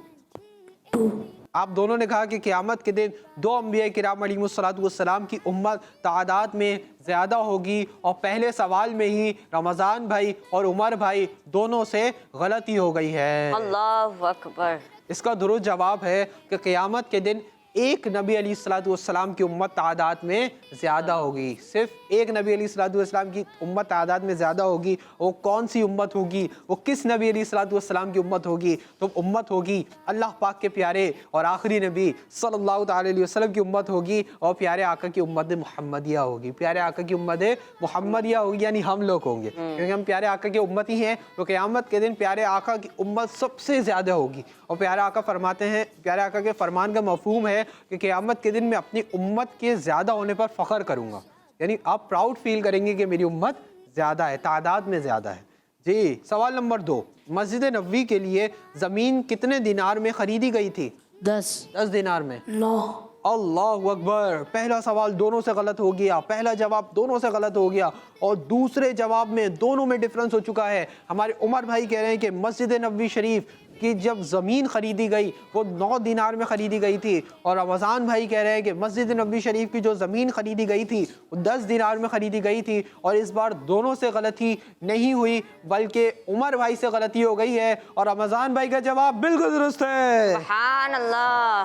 S3: آپ دونوں نے کہا کہ قیامت کے دن دو انبیاء کرام علیہ الصلوۃ والسلام کی امت تعداد میں زیادہ ہوگی، اور پہلے سوال میں ہی رمضان بھائی اور عمر بھائی دونوں سے غلطی ہو گئی ہے۔
S4: اللہ اکبر۔
S3: اس کا درست جواب ہے کہ قیامت کے دن ایک نبی علیہ الصلوۃ والسلام کی امت تعداد میں زیادہ ہوگی، صرف ایک نبی علیہ الصلوۃ والسلام کی امت تعداد میں زیادہ ہوگی۔ وہ کون سی امت ہوگی؟ وہ کس نبی علیہ الصلوۃ والسلام کی امت ہوگی؟ تو امت ہوگی اللہ پاک کے پیارے اور آخری نبی صلی اللہ تعالی علیہ وسلم کی امت ہوگی، اور پیارے آقا کی امت محمدیہ ہوگی۔ پیارے آقا کی امت محمدیہ ہوگی، یعنی ہم لوگ ہوں گے، کیونکہ ہم پیارے آقا کی امت ہی ہیں۔ تو قیامت کے دن پیارے آقا کی امت سب سے زیادہ ہوگی، اور پیارے آقا فرماتے ہیں، پیارے آقا کے فرمان کا مفہوم ہے کہ قیامت کے دن میں اپنی امت کے زیادہ ہونے پر فخر کروں گا، یعنی آپ پراؤڈ فیل کریں گے کہ میری امت زیادہ ہے، تعداد میں زیادہ ہے۔ جی، سوال نمبر 2، مسجد نبوی کے لیے زمین کتنے دینار میں خریدی گئی تھی؟ 10 دینار میں۔
S2: 9
S3: اللہ اکبر، پہلا سوال دونوں سے غلط ہو گیا، پہلا جواب دونوں سے غلط ہو گیا، اور دوسرے جواب میں دونوں میں ڈفرنس ہو چکا ہے۔ ہمارے عمر بھائی کہہ رہے ہیں کہ مسجد نبوی شریف کی جب زمین خریدی گئی وہ 9 دینار میں خریدی گئی تھی، اور رمضان بھائی کہہ رہے ہیں کہ مسجد نبوی شریف کی جو زمین خریدی گئی تھی وہ 10 دینار میں خریدی گئی تھی۔ اور اس بار دونوں سے غلطی نہیں ہوئی، بلکہ عمر بھائی سے غلطی ہو گئی ہے، اور رمضان بھائی کا جواب بالکل درست ہے۔
S4: سبحان اللہ۔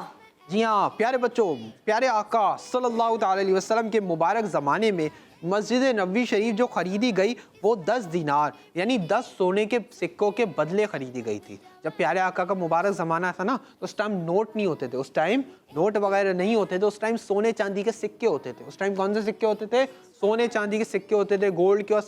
S3: جی ہاں پیارے بچوں، پیارے آقا صلی اللہ تعالی علیہ وسلم کے مبارک زمانے میں مسجد نبوی شریف جو خریدی گئی وہ 10 دینار یعنی 10 سونے کے سکوں کے بدلے خریدی گئی تھی۔ جب پیارے آقا کا مبارک زمانہ تھا نا تو اس ٹائم نوٹ نہیں ہوتے تھے، اس ٹائم نوٹ وغیرہ نہیں ہوتے تھے، اس ٹائم سونے چاندی کے سکے ہوتے تھے۔ اس ٹائم کون سے سکے ہوتے تھے؟ سونے چاندی کے سکے ہوتے تھے، گولڈ کے اور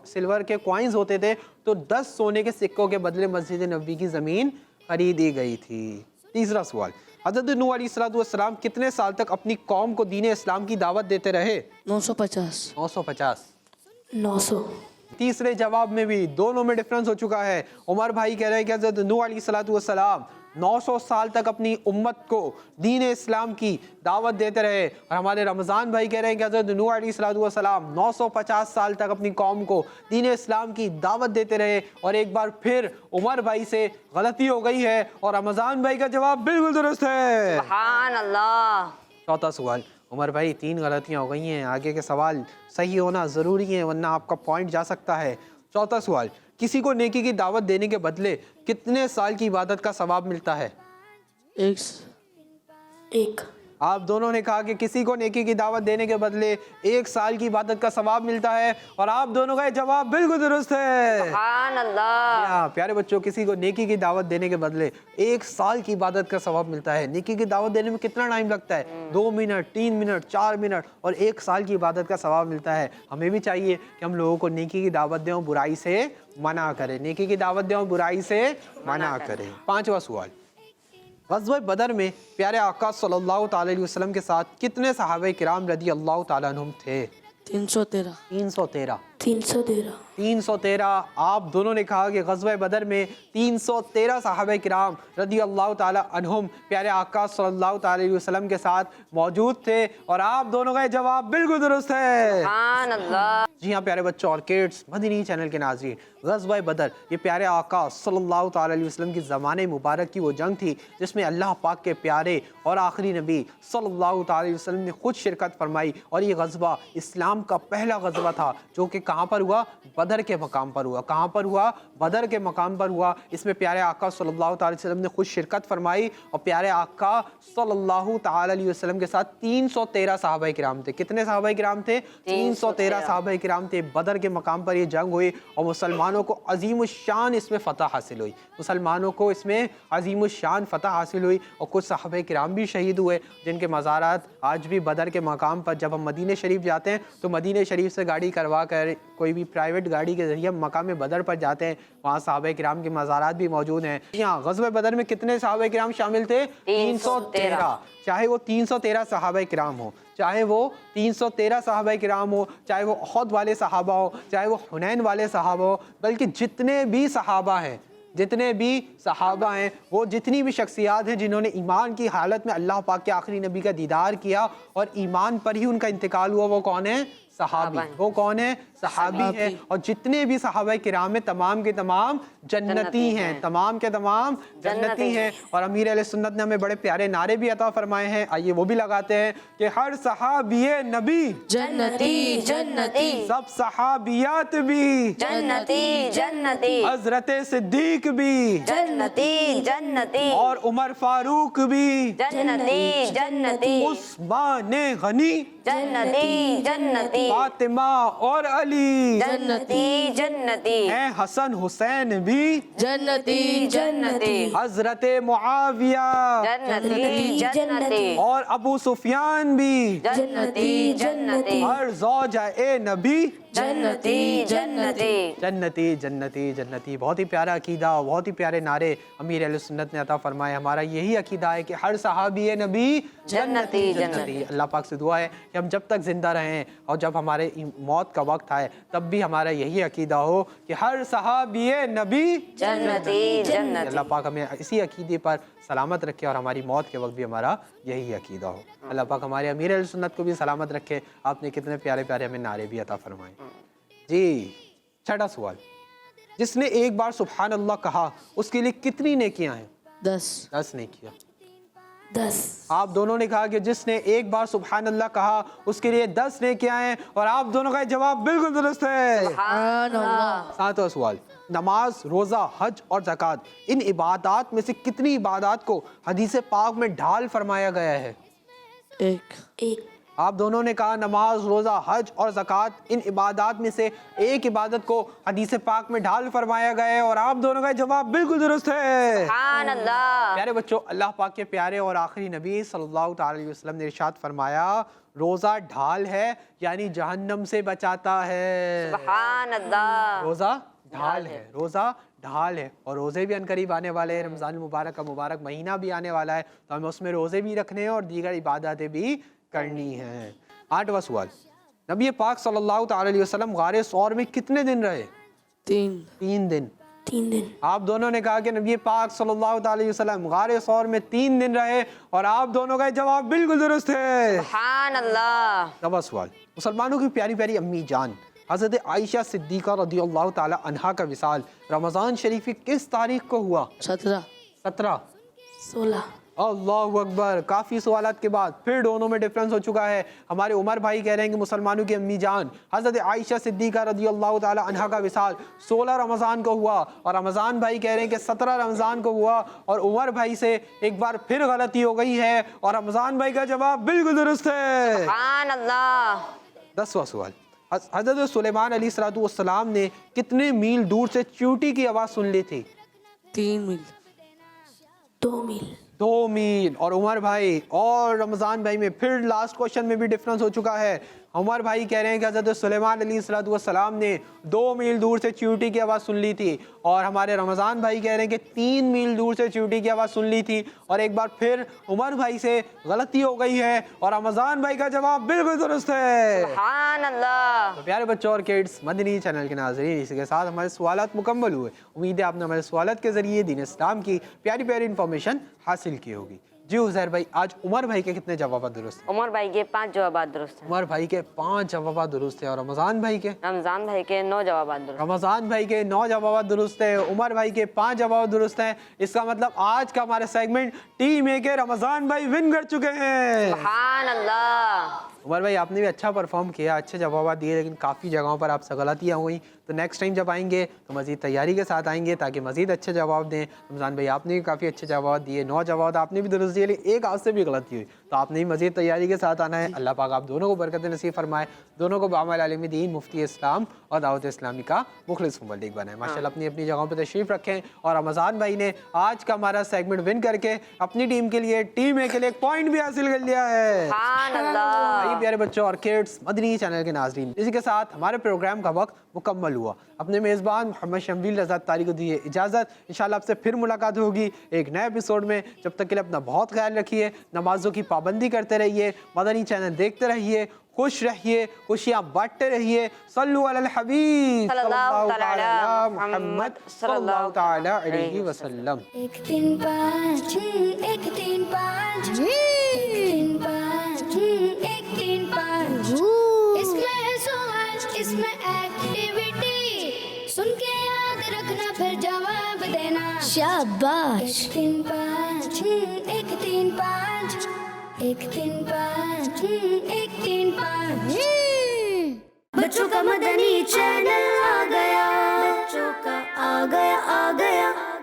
S3: سلور کے کوائنز ہوتے تھے۔ تو 10 سونے کے سکوں کے بدلے مسجد نبوی کی زمین خریدی گئی تھی۔ تیسرا سوال، حضرت نوح علیہ السلام کتنے سال تک اپنی قوم کو دین اسلام کی دعوت دیتے رہے؟
S2: 950
S3: 950۔ تیسرے جواب میں بھی دونوں میں ڈفرنس ہو چکا ہے۔ عمر بھائی کہہ رہے ہیں کہ حضرت نوح علیہ السلام 900 سال تک اپنی امت کو دین اسلام کی دعوت دیتے رہے، اور ہمارے رمضان بھائی کہہ رہے ہیں کہ حضرت نوح علیہ السلام 950 سال تک اپنی قوم کو دین اسلام کی دعوت دیتے رہے۔ اور ایک بار پھر عمر بھائی سے غلطی ہو گئی ہے، اور رمضان بھائی کا جواب بالکل درست ہے۔
S4: سبحان اللہ۔
S3: چوتھا سوال، عمر بھائی 3 غلطیاں ہو گئی ہیں، آگے کے سوال صحیح ہونا ضروری ہے ورنہ آپ کا پوائنٹ جا سکتا ہے۔ چوتھا سوال، کسی کو نیکی کی دعوت دینے کے بدلے کتنے سال کی عبادت کا ثواب ملتا ہے؟
S2: 1
S3: آپ دونوں نے کہا کہ کسی کو نیکی کی دعوت دینے کے بدلے 1 سال کی عبادت کا ثواب ملتا ہے، اور آپ دونوں کا جواب بالکل درست ہے۔
S4: سبحان اللہ۔
S3: ہاں پیارے بچوں، کسی کو نیکی کی دعوت دینے کے بدلے 1 سال کی عبادت کا ثواب ملتا ہے۔ نیکی کی دعوت دینے میں کتنا ٹائم لگتا ہے؟ 2 منٹ، 3 منٹ، 4 منٹ، اور 1 سال کی عبادت کا ثواب ملتا ہے۔ ہمیں بھی چاہیے کہ ہم لوگوں کو نیکی کی دعوت دیں اور برائی سے منع کریں، نیکی کی دعوت دیں اور برائی سے منع کریں۔ پانچواں سوال، غزوہ بدر میں پیارے آقا صلی اللہ تعالی علیہ وسلم کے ساتھ کتنے صحابہ کرام رضی اللہ تعالیٰ عنہم تھے؟
S2: 313
S3: 313۔ آپ دونوں نے کہا کہ غزوہ بدر میں 313 صحابہ کرام رضی اللہ تعالیٰ عنہم پیارے آقا صلی اللہ تعالی علیہ وسلم کے ساتھ موجود تھے، اور آپ دونوں کا جواب بالکل درست ہے۔
S4: سبحان اللہ۔
S3: جی ہاں پیارے بچوں اور کڈس، مدنی چینل کے ناظرین، غزوہ بدر یہ پیارے آقا صلی اللہ تعالی علیہ وسلم کی زمانے مبارک کی وہ جنگ تھی جس میں اللہ پاک کے پیارے اور آخری نبی صلی اللہ تعالی علیہ وسلم نے خود شرکت فرمائی، اور یہ غزوہ اسلام کا پہلا غزوہ تھا جو کہ کہاں پر ہوا؟ بدر کے مقام پر ہوا۔ کہاں پر ہوا؟ بدر کے مقام پر ہوا۔ اس میں پیارے آقا صلی اللہ تعالی علیہ وسلم نے خود شرکت فرمائی، اور پیارے آقا صلی اللہ تعالی علیہ وسلم کے ساتھ 313 صحابہ کرام تھے۔ کتنے صحابہ کرام تھے؟ 313 صحابہ کرام تھے۔ بدر کے مقام پر یہ جنگ ہوئی، اور مسلمانوں کو عظیم الشان اس میں فتح حاصل ہوئی، مسلمانوں کو اس میں عظیم الشان فتح حاصل ہوئی، اور کچھ صحابہ کرام بھی شہید ہوئے جن کے مزارات آج بھی بدر کے مقام پر، جب ہم مدینہ شریف جاتے ہیں تو مدینہ شریف سے گاڑی کروا کر کوئی بھی پرائیویٹ گاڑی کے ذریعے مقام بدر پر جاتے ہیں، وہاں صحابہ کرام کے مزارات بھی موجود ہیں۔ یہاں غزوہ بدر میں کتنے صحابہ کرام شامل تھے؟ 313۔ چاہے وہ 313 صحابہ کرام ہو، چاہے وہ 313 صحابہ کرام ہو، چاہے وہ احد والے صحابہ ہو، چاہے وہ حنین والے صحابہ ہو، بلکہ جتنے بھی صحابہ ہیں، جتنے بھی صحابہ ہیں، وہ جتنی بھی شخصیات ہیں جنہوں نے ایمان کی حالت میں اللہ پاک کے آخری نبی کا دیدار کیا اور ایمان پر ہی ان کا انتقال ہوا، وہ کون ہیں؟ सहाबी। वो कौन है? सहाबी है। और जितने भी सहाबा किराम में तमाम के तमाम जन्नती हैं, तमाम के तमाम जन्नती हैं। और अमीर अहले सुन्नत ने हमें बड़े प्यारे नारे भी अता फरमाए हैं, आइए वो भी लगाते हैं कि हर सहाबी नबी
S4: जन्नती जन्नती,
S3: सब सहाबियात भी
S4: जन्नती जन्नती,
S3: हजरत सिद्दीक भी
S4: जन्नती जन्नती,
S3: और उमर फारूक भी
S4: जन्नती जन्नती,
S3: उस्मान गनी
S4: जन्नती जन्नती,
S3: फातिमा और अली
S4: जन्नती जन्नती,
S3: हैं, हसन हुसैन भी
S4: जन्नती जन्नती,
S3: हजरत मुआविया
S4: जन्नती जन्नती,
S3: और अबू सुफियान भी
S4: जन्नती जन्नती,
S3: हर ज़ौजा ए नबी
S4: जन्नती जन्नती।
S3: जन्नती जन्नती जन्नती। बहुत ही प्यारा अकीदा, बहुत ही प्यारे नारे अमीर अहले सुन्नत ने अता फरमाए। हमारा यही अकीदा है कि हर सहाबी नबी जन्नती जन्नती। अल्लाह पाक से दुआ है कि हम जब तक ज़िंदा रहें और जब हमारे मौत का वक्त आए तब भी हमारा यही अकीदा हो कि हर सहाबी नबी
S4: जन्नती जन्नती।
S3: अल्लाह पाक हमें इसी अकीदे पर सलामत रखे और हमारी मौत के वक्त भी हमारा यही अकीदा हो। अल्लाह पाक हमारे अमीर अहले सुन्नत को भी सलामत रखे। आपने कितने प्यारे प्यारे हमें नारे भी अता फरमाए जी। छठा सवाल, जिसने एक बार सुभान अल्लाह कहा उसके लिए कितनी नेकियां हैं? 10 नेकियां।
S1: 10।
S3: आप दोनों ने कहा कि जिसने एक बार सुभान अल्लाह कहा उसके लिए 10 नेकियां हैं और आप दोनों का जवाब बिल्कुल दुरुस्त है। सातवां सवाल, नमाज, रोज़ा, हज और ज़कात, इन इबादात में से कितनी इबादात को हदीस पाक में ढाल फरमाया गया है?
S1: एक।
S3: आप दोनों ने कहा नमाज, रोज़ा, हज और ज़कात, इन इबादात में से एक इबादत को हदीस पाक में ढाल फरमाया गया है और आप दोनों का जवाब बिल्कुल दुरुस्त है।
S4: सुभान अल्लाह।
S3: प्यारे बच्चों, अल्लाह पाक के प्यारे और आखिरी नबी सल्लल्लाहु अलैहि वसल्लम ने इरशाद फरमाया, रोज़ा ढाल है यानी जहन्नम से बचाता है।
S4: सुभान अल्लाह।
S3: रोज़ा ढाल है, रोज़ा ढाल है। और रोज़े भी अनकरीब आने वाले हैं, रमज़ान मुबारक का मुबारक महीना भी आने वाला है, तो हमें उसमें रोज़े भी रखने हैं और दीगर इबादतें भी करनी है। आठवां सवाल, नबी पाक सल्लल्लाहु अलैहि वसल्लम गारे सौर में कितने दिन रहे? 3 दिन।
S1: 3 दिन।
S3: आप दोनों ने कहा कि नबी पाक सल्लल्लाहु अलैहि वसल्लम गारे सौर में 3 दिन रहे और आप दोनों का जवाब बिल्कुल दुरुस्त है।
S4: सुभान अल्लाह।
S3: नौवां सवाल, मुसलमानों की प्यारी प्यारी अम्मी जान हज़रत आयशा सिद्दीक़ा रज़ियल्लाहु ताला अन्हा का विसाल रमज़ान शरीफ की किस तारीख को हुआ? 17।
S1: 16।
S3: अल्लाहु अकबर। काफ़ी सवालात के बाद फिर दोनों में डिफरेंस हो चुका है। हमारे उमर भाई कह रहे हैं कि मुसलमानों की अम्मी जान हज़रत आयशा सिद्दीक़ा रज़ियल्लाहु ताला अन्हा का विसाल 16 रमज़ान को हुआ और रमज़ान भाई कह रहे हैं कि 17 रमज़ान को हुआ और उमर भाई से एक बार फिर गलती हो गई है और रमज़ान भाई का जवाब बिल्कुल दुरुस्त है।
S4: सुभान अल्लाह।
S3: 10वां सवाल, हज़रत सुलेमान अलैहिस्सलाम ने कितने मील दूर से चींटी की आवाज़ सुन ली थी?
S1: 3 मील। 2 मील।
S3: 2 मील। और उमर भाई और रमज़ान भाई में फिर लास्ट क्वेश्चन में भी डिफरेंस हो चुका है। उमर भाई कह रहे हैं कि हज़रत सुलेमान अलैहिस्सलाम ने 2 मील दूर से चींटी की आवाज़ सुन ली थी और हमारे रमज़ान भाई कह रहे हैं कि 3 मील दूर से चींटी की आवाज़ सुन ली थी और एक बार फिर उमर भाई से गलती हो गई है और रमज़ान भाई का जवाब बिल्कुल दुरुस्त है।
S4: सुभान अल्लाह।
S3: तो प्यारे बच्चों और किड्स, मदनी चैनल के नाज़रीन, इसी के साथ हमारे सवालात मुकम्मल हुए। उम्मीद है आपने हमारे सवालात के ज़रिए दीन इस्लाम की प्यारी प्यारी इन्फॉर्मेशन हासिल की होगी। जी उज़ैर भाई, आज उमर भाई के कितने जवाब दुरुस्त हैं?
S4: उमर भाई के 5 जवाब दुरुस्त हैं।
S3: उमर भाई के 5 जवाब दुरुस्त हैं और रमज़ान भाई के
S4: रमज़ान भाई के 9 जवाब दुरुस्त।
S3: रमज़ान भाई के 9 जवाब दुरुस्त है, उमर भाई के 5 जवाब दुरुस्त हैं। इसका मतलब आज का हमारा सेगमेंट टीम ए के रमज़ान भाई विन कर चुके हैं।
S4: सुभान अल्लाह।
S3: उमर भाई आपने भी अच्छा परफॉर्म किया, अच्छे जवाब दिए, लेकिन काफ़ी जगहों पर आपसे गलतियाँ हुई। तो नेक्स्ट टाइम जब आएंगे तो मज़ीद तैयारी के साथ आएंगे ताकि मज़ीद अच्छे जवाब दें। रमज़ान भाई आपने भी काफ़ी अच्छे जवाब दिए, 9 जवाब आपने भी दुरुस्त दिए, लेकिन एक आपसे भी गलती हुई, तो आपने भी मज़ीद तैयारी के साथ आना है। अल्लाह पाक आप दोनों को बरकत नसीब फरमाए, दोनों को बामल आलिम दीन, मुफ्ती इस्लाम और दावत इस्लामी का मुखलिस मुबल्लिग बनाए। माशाल्लाह अपनी अपनी जगहों पर तशरीफ़ रखें। और रमज़ान भाई ने आज का हमारा सेगमेंट विन करके अपनी टीम के लिए, टीम ए के लिए एक पॉइंट भी हासिल कर लिया है।
S4: सुभान अल्लाह।
S3: प्यारे बच्चों और किड्स, मदनी चैनल के नाज़रीन, इसी के साथ हमारे प्रोग्राम का वक्त मुकम्मल हुआ। अपने मेज़बान मोहम्मद शम्बील रज़ा तारी को दिए इजाज़त। इंशाल्लाह आपसे फिर मुलाकात होगी एक नए एपिसोड में। जब तक के लिए अपना बहुत ख्याल रखिए, नमाज़ों की पाबंदी करते रहिए, मदनी चैनल देखते रहिए, खुश रहिए, खुशियाँ बांटते रहिए। सल्लु अलल हबीब सल्लल्लाहु तआला मुहम्मद सल्लल्लाहु तआला अलैहि वसल्लम।
S1: 1 3 5 1 3 5 1 3 5 1 3 5 इसमें शाबाश। 1 3 5 1 3 5 1 3 5 1 3 5। बच्चों का मदनी चैनल आ गया, बच्चों का आ गया